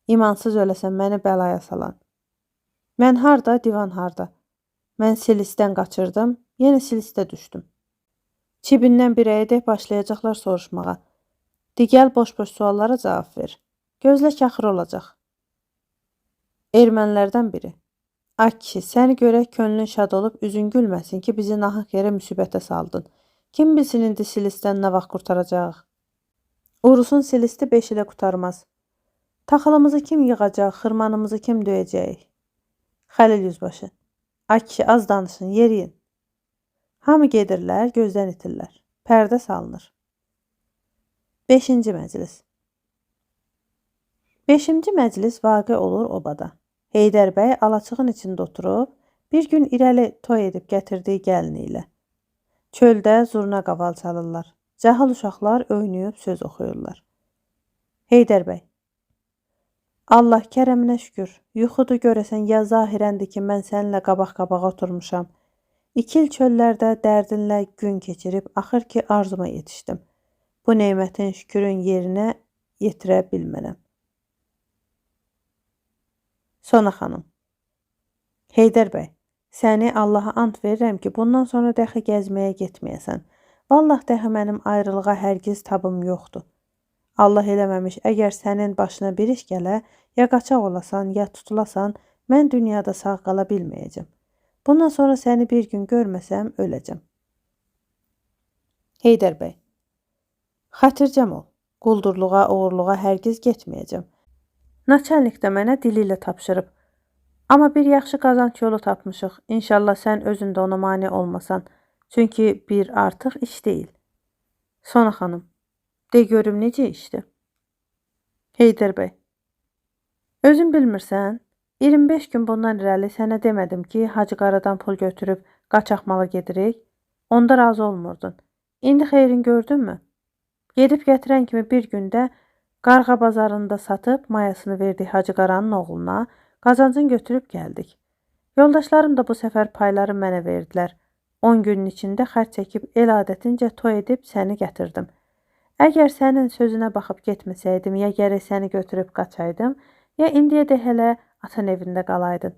İmansız öləsən məni bəlaya salan. Mən harda, divan harda. Mən silisdən qaçırdım, yenə silistə düşdüm." Cibindən bir əyədək başlayacaqlar soruşmağa. "De gəl, boş-boş suallara cavab ver. Gözlə ki, axır olacaq." Ermənilərdən biri: "A kişi, səni görək könlün şad olub üzün gülməsin ki, bizi nahaq yerə müsibətə saldın. Kim bilsin indi silistdən nə vaxt qurtaracaq? Urusun silisti 5 ilə qutarmaz. Taxılımızı kim yığacaq, xırmanımızı kim döyəcək?" Xəlil yüzbaşı: "A kişi, az danışın, yeriyin." Hamı gedirlər, gözdən itirlər. Pərdə salınır. 5-ci məclis. 5-ci məclis vaqe olur obada. Heydər bəy alaçığın içində oturub, bir gün irəli toy edib gətirdiyi gəlini ilə. Çöldə zurna qaval çalırlar. Cahil uşaqlar oynayıb söz oxuyurlar. Heydər bəy: "Allah kərəminə şükür. Yuxudur görəsən ya zahirəndir ki, mən səninlə qabaq-qabağa oturmuşam. 2 il çöllərdə dərdinlə gün keçirib axır ki arzuma yetişdim. Bu nemətin şükürün yerinə yetirə bilmənəm." Sona xanım: "Heydər bəy, səni Allaha ant verirəm ki, bundan sonra dəxi gəzməyə getməyəsən. Vallah dəxi mənim ayrılığa hərgiz tabım yoxdur. Allah eləməmiş, əgər sənin başına bir iş gələ, ya qaçaq olasan, ya tutulasan, mən dünyada sağ qala bilməyəcəm. Bundan sonra səni bir gün görməsəm, öləcəm." Heydər bəy: "Xatircəm ol. Quldurluğa, oğurluğa hərgiz getməyəcəm. Naçalnik də mənə dili ilə tapşırıb. Amma bir yaxşı qazanc yolu tapmışıq. İnşallah sən özün də ona mane olmasan. Çünki bir artıq iş deyil." Sona xanım: "De görüm necə işdir?" Heydər bəy: "Özün bilmirsən? 25 gün bundan irəli sənə demədim ki, Hacı Qaradan pul götürüb qaçaqmalı gedirik. Onda razı olmurdun. İndi xeyrin gördünmü? Gedib gətirən kimi bir gündə Qarğa bazarında satıb mayasını verdik Hacı Qaranın oğluna, qazancını götürüb gəldik. Yoldaşlarım da bu səfər payları mənə verdilər. 10 günün içində xərc çəkib el adətincə toy edib səni gətirdim. Əgər sənin sözünə baxıb getməsəydim, ya gərək səni götürüb qaçaydım, ya indiyədək hələ atan evində qalaydın.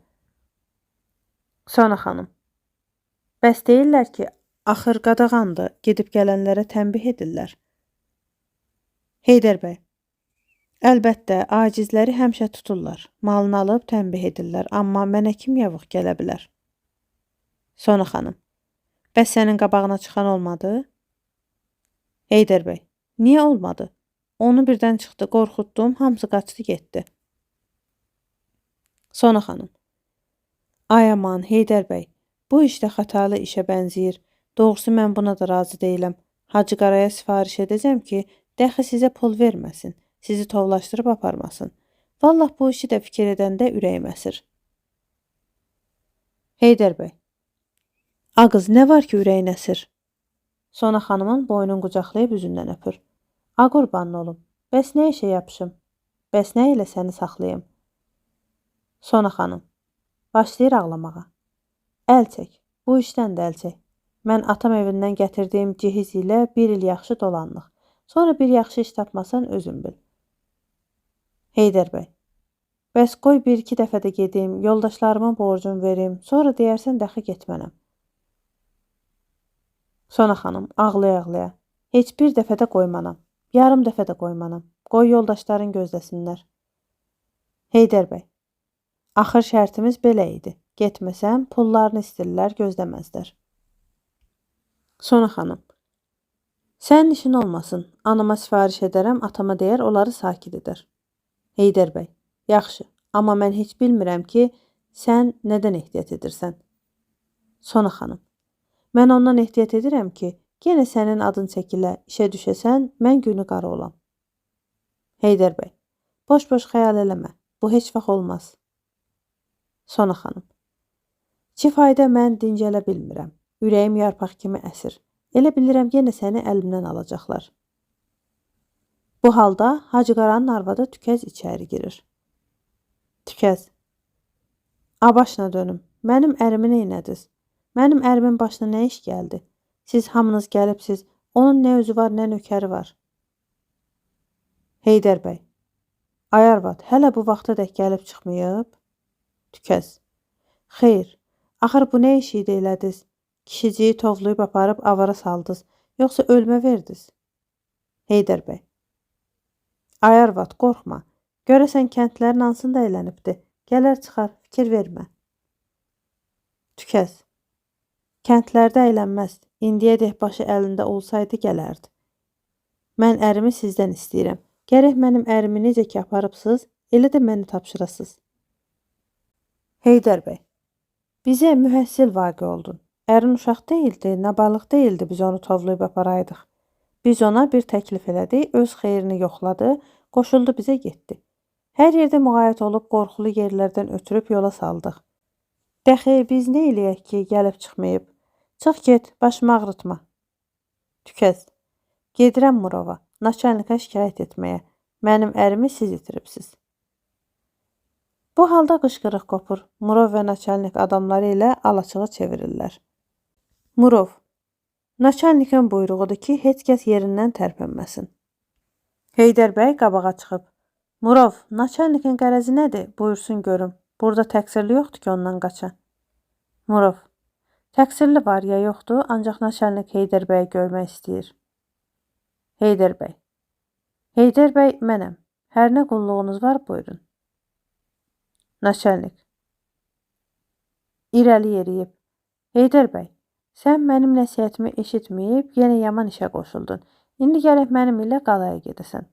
Sona xanım. Bəs deyirlər ki, axır qadağandır, gedib gələnlərə tənbih edirlər. Heydər bəy. Əlbəttə, acizləri həmişə tuturlar, malını alıb tənbih edirlər, amma mənə kim yavuq gələ bilər? Sona xanım. Bəs sənin qabağına çıxan olmadı? Heydər bəy. Niyə olmadı? Onu birdən çıxdı, qorxutdum, hamısı qaçdı getdi. Sona xanım. Ay aman, Heydər bəy, bu işdə xatalı işə bənzəyir. Doğrusu mən buna da razı deyiləm. Hacı Qaraya sifariş edəcəm ki, dəxi sizə pul verməsin, sizi tovlaşdırıb aparmasın. Vallah bu işi də fikir edəndə ürəyim əsir. Heydər bəy. A qız, nə var ki ürəyin əsir? Sona xanımın boynunu qucaqlayıb üzündən öpür. A qurbanın olum, bəs nə işə yapışım? Bəs nə ilə səni saxlayım? Sona xanım. Başlayır ağlamağa. Əl çək, bu işdən də əl çək. Mən atam evindən gətirdiyim cehiz ilə bir il yaxşı dolanlıq. Sonra bir yaxşı iş tapmasan özün bil. Heydər bəy. Bəs qoy bir-iki dəfə də gedim, yoldaşlarımın borcunu verim, sonra deyərsən dəxi getmənəm. Sona xanım, ağlaya-ağlaya. Heç bir dəfə də qoymanam, yarım dəfə də qoymanam. Qoy yoldaşların gözləsinlər. Heydər bəy. Axır şərtimiz belə idi. Getməsəm, pullarını istirlər, gözləməzlər. Sona xanım. Sənin işin olmasın. Anama sifariş edərəm, atama deyər, onları sakit edər. Heydər bəy. Yaxşı, amma mən heç bilmirəm ki, sən nədən ehtiyat edirsən? Sona xanım. Mən ondan ehtiyat edirəm ki, yenə sənin adın çəkilə, işə düşəsən, mən günü qara olam. Heydər bəy. Boş-boş xəyal eləmə. Bu heç vaxt olmaz. Sona xanım. Kifaydə mən dincələ bilmirəm. Ürəyim yarpaq kimi əsir. Elə bilirəm yenə səni əlimdən alacaqlar. Bu halda Hacı Qaranın arvadı Tükəz içəri girir. Tükəz. A başına dönüm. Mənim ərimi neynədiniz? Mənim ərimin başına nə iş gəldi? Siz hamınız gəlibsiz. Onun nə özü var, nə nökəri var. Heydər bəy. Ay arvad, hələ bu vaxta dək gəlib çıxmayıb? Tükəz. Xeyr. Axır bu nə iş idi elədiniz? Kişiciyi tovlayıb aparıb avara saldınız, yoxsa ölmə verdiniz? Heydər bəy. Ay arvad, qorxma. Görəsən kəndlərin hansında eylənibdi? Gələr çıxar, fikir vermə. Tükəz. Kəndlərdə əylənməz. İndiyədək başı əlində olsaydı gələrdi. Mən ərimi sizdən istəyirəm. Gərək mənim ərimi necə ki aparıbsınız, elə də məni tapşırasınız. Heydər bəy. Bizə mühəssil vaqe oldun. Ərin uşaq deyildi, nabalıq deyildi biz onu tovlayıb aparaydıq. Biz ona bir təklif elədik, öz xeyrini yoxladı, qoşuldu bizə getdi. Hər yerdə müğayət olub qorxulu yerlərdən ötürüb yola saldıq. Dəxi biz nə eləyək ki, gəlib çıxmayıb? Çıx get, başımı ağrıtma. Tükəz. Gedirəm Murova, naçalnika şikayət etməyə. Mənim ərimi siz itiribsiz. Bu halda qışqırıq qopur. Murov və naçalnik adamları ilə alaçığı çevirirlər. Murov. Naçalnikin buyruğudur ki, heç kəs yerindən tərpənməsin. Heydər bəy qabağa çıxıb. Murov, naçalnikin qərəzi nədir? Buyursun görüm. Burada təqsirli yoxdur ki, ondan qaça. Murov. Təqsirli var ya yoxdur, ancaq naçalnik Heydər bəyi görmək istəyir. Heydər bəy. Heydər bəy mənəm. Hər nə qulluğunuz var, buyurun. Naçalnik. İrəli yeriyib. Heydər bəy, sən mənim nəsiyyətimi eşitməyib, yenə yaman işə qoşuldun. İndi gələk mənim ilə qalaya gedəsən.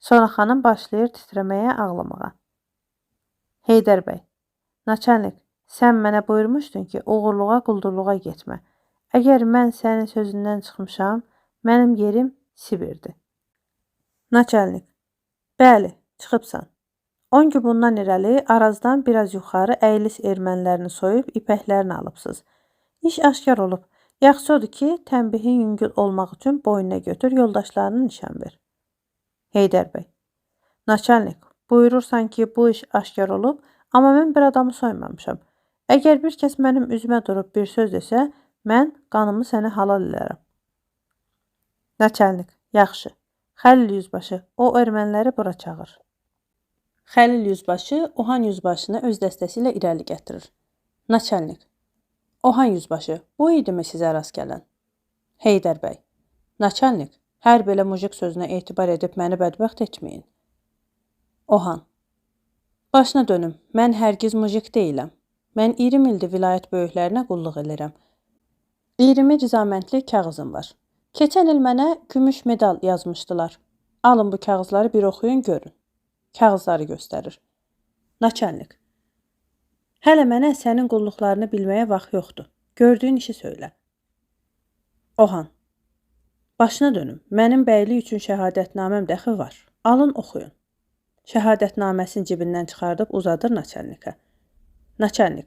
Sonra xanım başlayır titrəməyə, ağlamağa. Heydər bəy. Naçalnik, sən mənə buyurmuşdun ki, oğurluğa, quldurluğa getmə. Əgər mən sənin sözündən çıxmışam, mənim yerim Sibirdir. Naçalnik. Bəli, çıxıbsan. 10 gün bundan irəli Arazdan biraz yuxarı Əylis ermənilərini soyub ipəklərini alıbsınız. İş aşkar olub. Yaxşı odur ki, tənbihin yüngül olmaq üçün boynuna götür, yoldaşlarına nişan ver. Heydər bəy: Naçalnik, buyurursan ki, bu iş aşkar olub, amma mən bir adamı soymamışam. Əgər bir kəs mənim üzümə durub bir söz desə, mən qanımı sənə halal edərəm. Naçalnik: Yaxşı. Xəlil yüzbaşı, o erməniləri bura çağır. Xəlil yüzbaşı Ohan yüzbaşını öz dəstəsi ilə irəli gətirir. Naçalnik: Ohan yüzbaşı, bu idimi sizə rast gələn? Heydər bəy: Naçalnik, hər belə mujik sözünə etibar edib məni bədbəxt etməyin. Ohan: Başına dönüm, mən hərgiz mujik deyiləm. Mən 20 ildir vilayət böyüklərinə qulluq edirəm. 20 rizaməndli kağızım var. Keçən il mənə gümüş medal yazmışdılar. Alın bu kağızları bir oxuyun görün. Kağızları göstərir. Naçalnik: Hələ mənə sənin qulluqlarını bilməyə vaxt yoxdur. Gördüyün işi söylə. Ohan: Başına dönüm, mənim bəylik üçün şəhadətnaməm dəxi var. Alın oxuyun. Şəhadətnaməsini cibindən çıxardıb uzadır Naçalnikə. Naçalnik: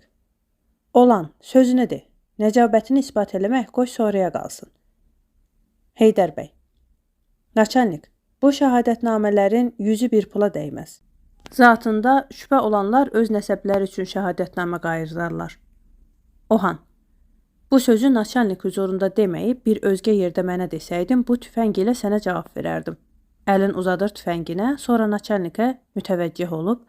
Olan, sözünü de. Nəcabətini isbat eləmək qoy sonraya qalsın. Heydər bəy: Naçalnik, bu şəhadətnamələrin yüzü bir pula dəyməz. Zatında şübhə olanlar öz nəsəbləri üçün şəhadətnamə qayırdarlar. Ohan: Bu sözü Naçalnik huzurunda deməyib bir özgə yerdə mənə desəydin, bu tüfəng ilə sənə cavab verərdim. Əlin uzadır tüfənginə, sonra Naçalnikə mütəvəccih olub,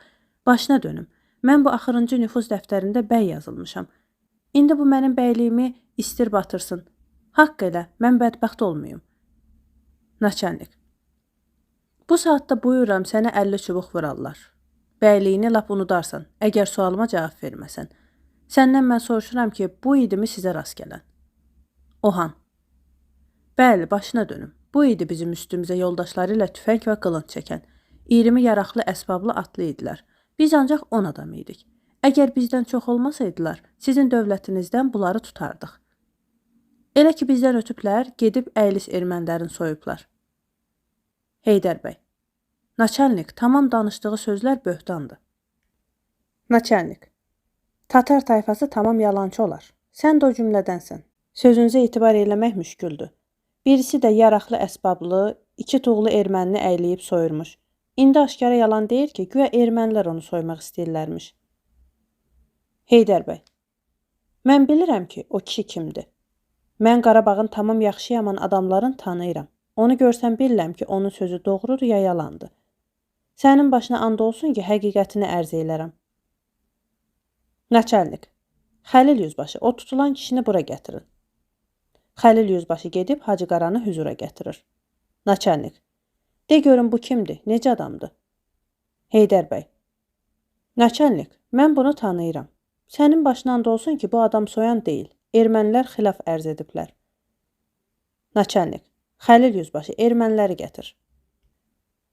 başına dönüm. Mən bu axırıncı nüfuz dəftərində bəy yazılmışam. İndi bu mənim bəyliyimi istir batırsın. Haqq elə, mən bədbəxt olmayım. Naçalnik: Bu saatda buyuram sənə 50 çubuq vurarlar. Bəyliyini lap unudarsan, əgər sualıma cavab verməsən. Səndən mən soruşuram ki, bu idimi sizə rast gələn. Ohan: Bəli, başına dönüm. Bu idi bizim üstümüzə yoldaşları ilə tüfəng və qılınc çəkən. 20 yaraqlı əsbablı atlı idilər. Biz ancaq 10 adam idik. Əgər bizdən çox olmasaydılar, sizin dövlətinizdən bunları tutardıq. Elə ki bizdən ötüblər, gedib əylis ermənilərin soyublar. Heydər bəy: Naçalnik, tamam danışdığı sözlər böhtandır. Naçalnik: Tatar tayfası tamam yalancı olar. Sən də o cümlədənsən. Sözünüzə etibar eləmək müşküldür. Birisi də yaraqlı əsbablı, 2 tuğlu ermənini əyləyib soyurmuş. İndi aşkara yalan deyir ki, güya ermənilər onu soymaq istəyirlərmiş. Heydər bəy: Mən bilirəm ki, o kişi kimdir. Mən Qarabağın tamam yaxşı yaman adamlarını tanıyıram. Onu görsəm bilirəm ki, onun sözü doğrudur ya yalandır. Sənin başına and olsun ki, həqiqətini ərz eylərəm. Naçalnik: Xəlil yüzbaşı, o tutulan kişini bura gətirin. Xəlil yüzbaşı gedib Hacı Qaranı hüzura gətirir. Naçalnik: De görün bu kimdir, necə adamdır? Heydər bəy: Naçalnik, mən bunu tanıyıram. Sənin başına and olsun ki, bu adam soyan deyil. Ermənilər xilaf ərz ediblər. Naçalnik: Xəlil yüzbaşı, erməniləri gətir.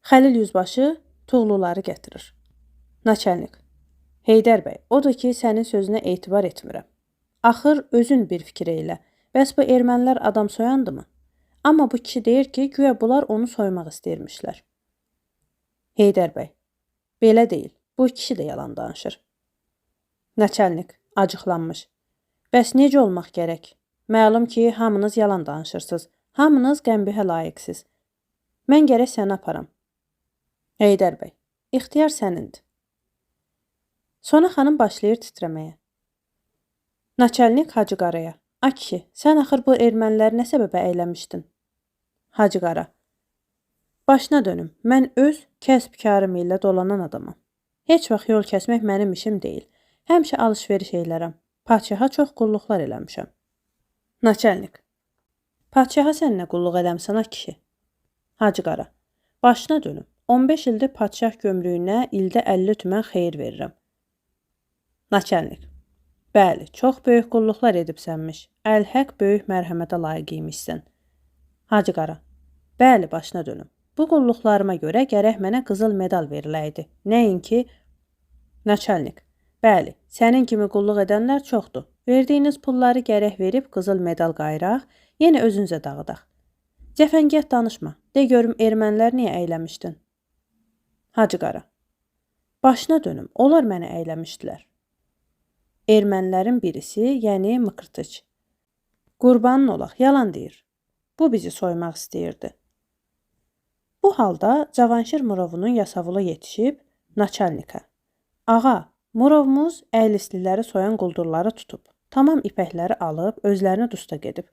Xəlil yüzbaşı tuğluları gətirir. Naçalnik: Heydər bəy, odur ki, sənin sözünə etibar etmirəm. Axır özün bir fikir eylə. Bəs bu ermənilər adam soyandımı? Amma bu kişi deyir ki, güya bunlar onu soymaq istəyirmişlər. Heydər bəy: Belə deyil, bu kişi də yalan danışır. Naçalnik acıqlanmış: Bəs necə olmaq gərək? Məlum ki, hamınız yalan danışırsınız. Hamınız qəmbihə layiqsiz. Mən gərək səni aparam. Heydər bəy: İxtiyar sənindir. Sona xanım başlayır titrəməyə. Naçalnik Hacı Qaraya: A kişi, sən axır bu erməniləri nə səbəbə əyləmişdin? Hacı Qara: Başına dönüm, mən öz kəsb-karım ilə dolanan adamam. Heç vaxt yol kəsmək mənim işim deyil. Həmişə alış-veriş eylərəm. Padşaha çox qulluqlar eləmişəm. Naçalnik: Padşaha sən nə qulluq eləmsən a kişi? Hacı Qara: Başına dönüm, 15 ildir padşah gömrüyünə ildə 50 tümən xeyir verirəm. Naçalnik: Bəli, çox böyük qulluqlar edibsənmiş. Əlhəq böyük mərhəmətə layiq imişsən. Hacı Qara: Bəli, başına dönüm. Bu qulluqlarıma görə gərək mənə qızıl medal veriləydi. Nəinki? Naçalnik: Bəli, sənin kimi qulluq edənlər çoxdur. Verdiyiniz pulları gərək verib qızıl medal qayıraq, yenə özünüzə dağıdaq. Cəfəngiyat danışma. De görüm ermənilər niyə əyləmişdin? Hacı Qara: Başına dönüm, onlar mənə əyləmişdilər. Ermənilərin birisi, yəni Mıqırtıç. Qurbanın olaq, yalan deyir. Bu bizi soymaq istəyirdi. Bu halda Cavanşir Murovunun yasavulu yetişib naçalnikə. Ağa, Murovumuz əylisliləri soyan quldurları tutub. Tamam ipəkləri alıb, özlərini dusta gedib.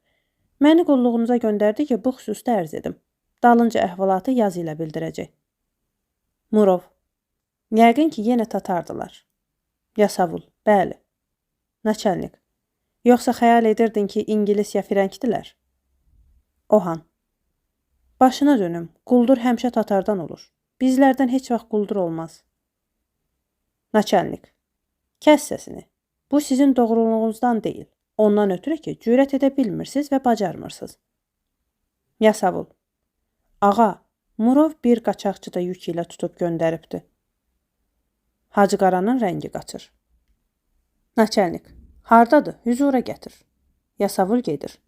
Məni qulluğunuza göndərdi ki, bu xüsusda ərz edim. Dalınca əhvalatı yazı ilə bildirəcək. Murov, yəqin ki, yenə tatardılar. Yasavul, bəli. Naçalnik, yoxsa xəyal edirdin ki, İngilis ya firəngdilər? Ohan, başına dönüm, quldur həmişə tatardan olur. Bizlərdən heç vaxt quldur olmaz. Naçalnik, kəs səsini. Bu sizin doğruluğunuzdan deyil. Ondan ötürü ki, cürət edə bilmirsiniz və bacarmırsınız. Yasavul, ağa, Murov bir qaçaqçı da yük ilə tutub göndəribdi. Hacı Qaranın rəngi qaçır. Naçalnik, hardadır? Hüzura gətir. Yasavul gedir.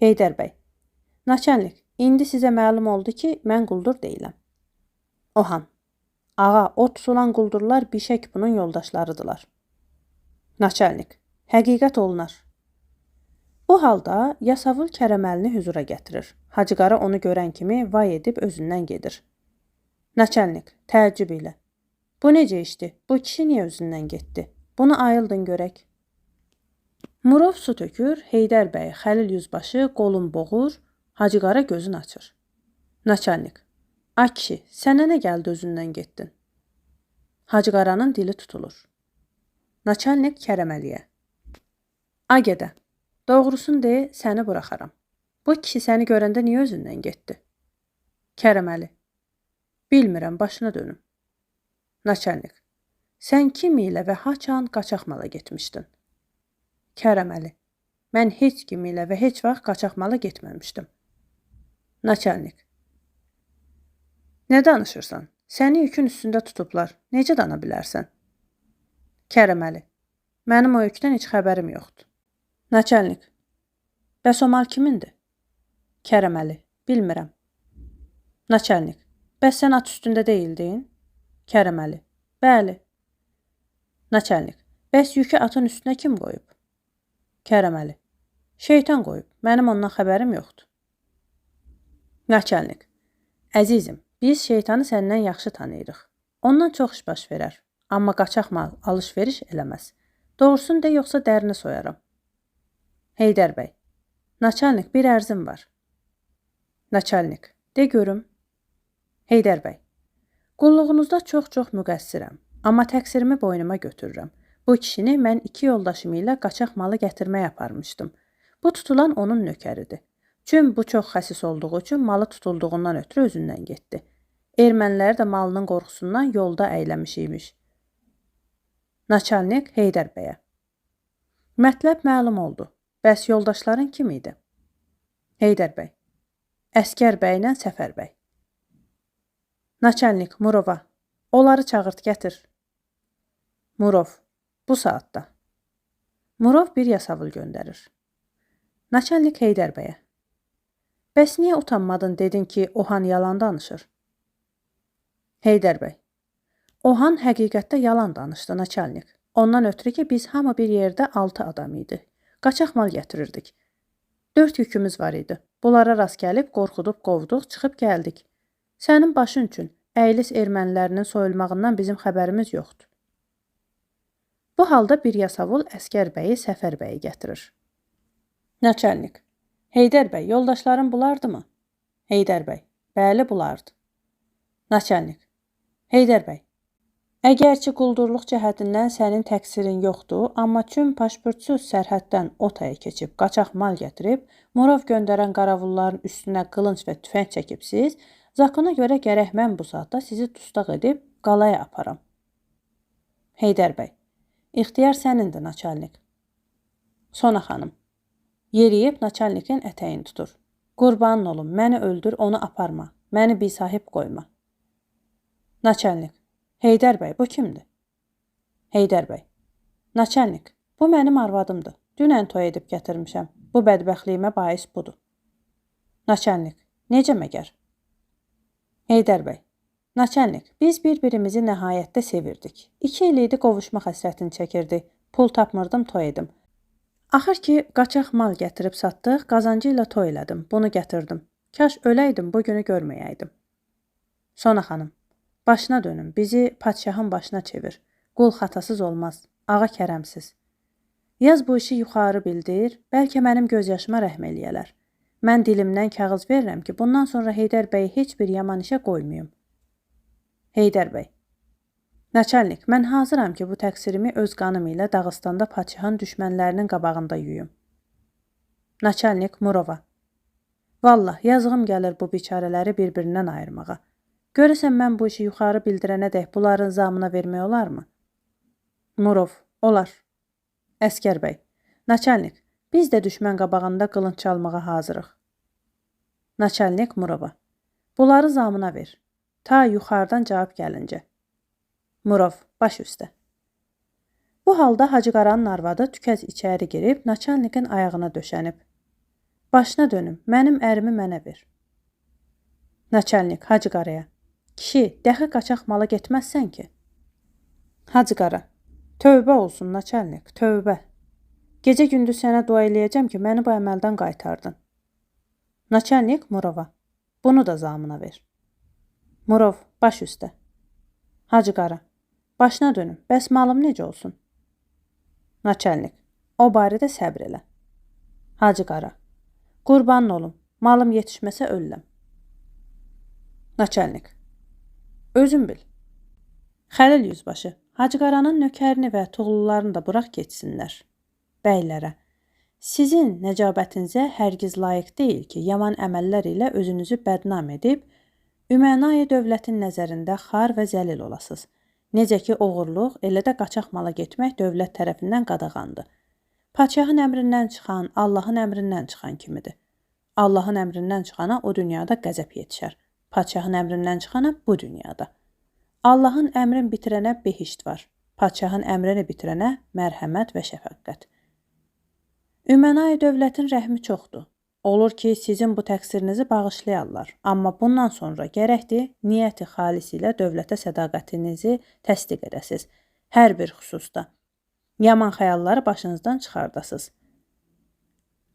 Heydər bəy, Naçalnik, indi sizə məlum oldu ki, mən quldur deyiləm. Ohan, ağa, o tutulan quldurlar Bişək bunun yoldaşlarıdırlar. Naçalnik, həqiqət olunar. Bu halda Yasavul Kərəməlini hüzura gətirir. Hacı Qara onu görən kimi vay edib özündən gedir. Naçalnik, təəccüb ilə. Bu necə işdi? Bu kişi niyə özündən getdi? Bunu ayıldın görək. Murov su tökür, Heydər bəy, Xəlil yüzbaşı, qolun boğur, Hacı Qara gözün açır. Naçalnik, ay kişi, sənə nə gəldi özündən getdin? Hacı Qaranın dili tutulur. Naçalnik Kərəməliyə. Ay gədə, doğrusunu de, səni buraxaram. Bu kişi səni görəndə niyə özündən getdi? Kərəməli, bilmirəm, başına dönüm. Naçalnik, sən kim ilə və haçan qaçaqmala getmişdin? Kərəməli, mən heç kim ilə və heç vaxt qaçaqmala getməmişdim. Naçalnik, nə danışırsan? Səni yükün üstündə tutublar. Necə dana bilərsən? Kərəməli, mənim o yükdən heç xəbərim yoxdur. Naçalnik, bəs o mal kimindir? Kərəməli, bilmirəm. Naçalnik, bəs sən at üstündə deyildin? Kərəməli, bəli. Naçalnik, bəs yükü atın üstünə kim qoyub? Kərəməli, şeytan qoyub, mənim ondan xəbərim yoxdur. Naçalnik, əzizim, biz şeytanı səndən yaxşı tanıyırıq. Ondan çox iş baş verər, amma qaçaq mal alış-veriş eləməz. Doğrusunu de, yoxsa dərini soyaram. Heydər bəy, Naçalnik, bir ərzim var. Naçalnik, de görüm. Heydər bəy, qulluğunuzda çox-çox müqəssirəm, amma təqsirimi boynuma götürürəm. Bu kişini mən 2 yoldaşım ilə qaçaq malı gətirməyə aparmışdım. Bu tutulan onun nökəridir. Çünki bu çox xəsis olduğu üçün malı tutulduğundan ötürü özündən getdi. Ermənilər də malının qorxusundan yolda əyləmiş imiş. Naçalnik Heydər bəyə. Mətləb məlum oldu. Bəs yoldaşların kim idi? Heydər bəy. Əskər bəylə Səfər bəy. Naçalnik Murova. Onları çağırt, gətir. Murov. Bu saatda. Murov bir yasavul göndərir. Naçalnik Heydər bəyə. Bəs niyə utanmadın dedin ki, Ohan yalan danışır? Heydər bəy. Ohan həqiqətdə yalan danışdı, Naçalnik. Ondan ötürü ki, biz hamı bir yerdə 6 adam idi. Qaçaq mal gətirirdik. 4 yükümüz var idi. Bunlara rast gəlib, qorxudub, qovduq, çıxıb gəldik. Sənin başın üçün əylis ermənilərinin soyulmağından bizim xəbərimiz yoxdur. Bu halda bir yasavul Əskər bəyi Səfər bəyi gətirir. Naçalnik. Heydər bəy, yoldaşların bulardı mı? Heydər bəy. Bəli, bulardı. Naçalnik. Heydər bəy. Əgərçi quldurluq cəhətindən sənin təqsirin yoxdur, amma çün paşpurtsuz sərhəddən otaya keçib, qaçaq mal gətirib, Murov göndərən qaravulların üstünə qılınc və tüfəng çəkibsiz, zakona görə gərək mən bu saatda sizi dustaq edib qalaya aparam. Heydər bəy. İxtiyar sənindir, Naçalnik. Sona xanım. Yeriyib Naçalnikin ətəyini tutur. Qurbanın olum, məni öldür, onu aparma. Məni bisahib qoyma. Naçalnik. Heydər bəy, bu kimdir? Heydər bəy. Naçalnik, bu mənim arvadımdır. Dünən toy edib gətirmişəm. Bu bədbəxtliyimə bais budur. Naçalnik. Necə məgər? Heydər bəy. Naçalnik, biz bir-birimizi nəhayətdə sevirdik. 2 il idi qovuşma həsrətini çəkirdi. Pul tapmırdım, toy edim. Axır ki, qaçaq mal gətirib satdıq, qazancı ilə toy elədim, bunu gətirdim. Kaş öləydim, bu günü görməyəydim. Sona xanım, başına dönüm, bizi padşahın başına çevir. Qul xatasız olmaz, ağa kərəmsiz. Yaz bu işi yuxarı bildir, bəlkə mənim göz yaşıma rəhm eləyələr. Mən dilimdən kağız verirəm ki, bundan sonra Heydər bəyi heç bir yaman işə qoymayım. Heydər bəy, Naçalnik, mən hazıram ki, bu təqsirimi öz qanım ilə Dağıstanda padşahın düşmənlərinin qabağında yuyum. Naçalnik Murova, vallah, yazığım gəlir bu biçarələri bir-birindən ayırmağa. Görəsən mən bu işi yuxarı bildirənədək bunların zamına vermək olarmı? Murov, olar. Əskər bəy, Naçalnik, biz də düşmən qabağında qılınc çalmağa hazırıq. Naçalnik Murova, bunları zamına ver. Ta yuxarıdan cavab gəlincə. Murov, baş üstə. Bu halda Hacı Qaranın arvadı tükəz içəri girib, Naçalnikin ayağına döşənib. Başına dönüm, mənim ərimi mənə ver. Naçalnik Hacı Qaraya, kişi, dəxi qaçaq mala getməzsən ki. Hacı Qara, tövbə olsun Naçalnik, tövbə. Gecə gündüz sənə dua eləyəcəm ki, məni bu əməldən qaytardın. Naçalnik Murova, bunu da zamına ver. Murov, baş üstə. Hacı Qara, başına dönüm, bəs malım necə olsun? Naçalnik, o barədə səbr elə. Hacı Qara, qurbanın olum, malım yetişməsə ölürəm. Naçalnik, özün bil. Xəlil yüzbaşı, Hacı Qaranın nökərini və tuğlularını da burax keçsinlər. Bəylərə, sizin nəcabətinizə hərgiz layiq deyil ki, yaman əməllər ilə özünüzü bədnam edib, Ümənayi dövlətin nəzərində xar və zəlil olasınız. Necə ki, oğurluq, elə də qaçaq mala getmək dövlət tərəfindən qadağandır. Padşahın əmrindən çıxan, Allahın əmrindən çıxan kimidir. Allahın əmrindən çıxana o dünyada qəzəb yetişər. Padşahın əmrindən çıxana bu dünyada. Allahın əmrin bitirənə behişt var. Padşahın əmrini bitirənə mərhəmət və şəfəqqət. Ümənayi dövlətin rəhmi çoxdur. Olur ki, sizin bu təqsirinizi bağışlayarlar. Amma bundan sonra gərəkdir, niyyəti xalis ilə dövlətə sədaqətinizi təsdiq edəsiz. Hər bir xüsusda. Yaman xəyalları başınızdan çıxardasınız.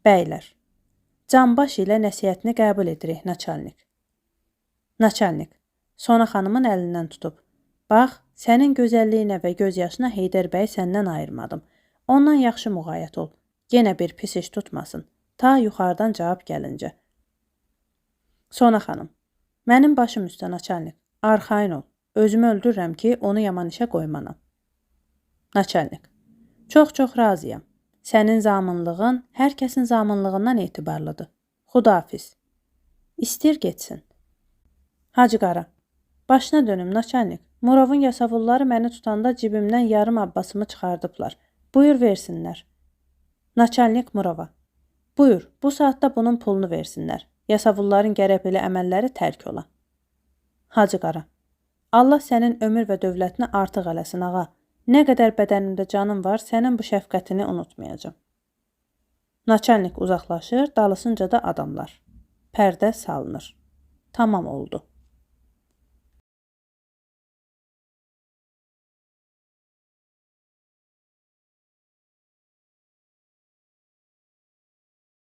Bəylər, canbaş ilə nəsihətini qəbul edirik, Naçalnik. Naçalnik, Sona xanımın əlindən tutub. Bax, sənin gözəlliyinə və göz yaşına Heydər bəyi səndən ayırmadım. Ondan yaxşı müğayət ol. Yenə bir pis iş tutmasın. Ta yuxarıdan cavab gəlincə. Sona xanım, mənim başım üstə Naçalnik, arxayın ol. Özümü öldürürəm ki, onu yaman işə qoymanam. Naçalnik, çox-çox razıyam. Sənin zamanlığın hər kəsin zamanlığından etibarlıdır. Xudafiz. İstir getsin. Hacı Qara, başına dönüm Naçalnik. Murovun yasavulları məni tutanda cibimdən yarım abbasımı çıxardıblar. Buyur versinlər. Naçalnik Murova, buyur, bu saatda bunun pulunu versinlər. Yasavulların gərək belə əməlləri tərk ola. Hacı Qara, Allah sənin ömür və dövlətini artıq eləsin, ağa. Nə qədər bədənimdə canım var, sənin bu şəfqətini unutmayacağım. Naçalnik uzaqlaşır, dalısınca da adamlar. Pərdə salınır. Tamam oldu.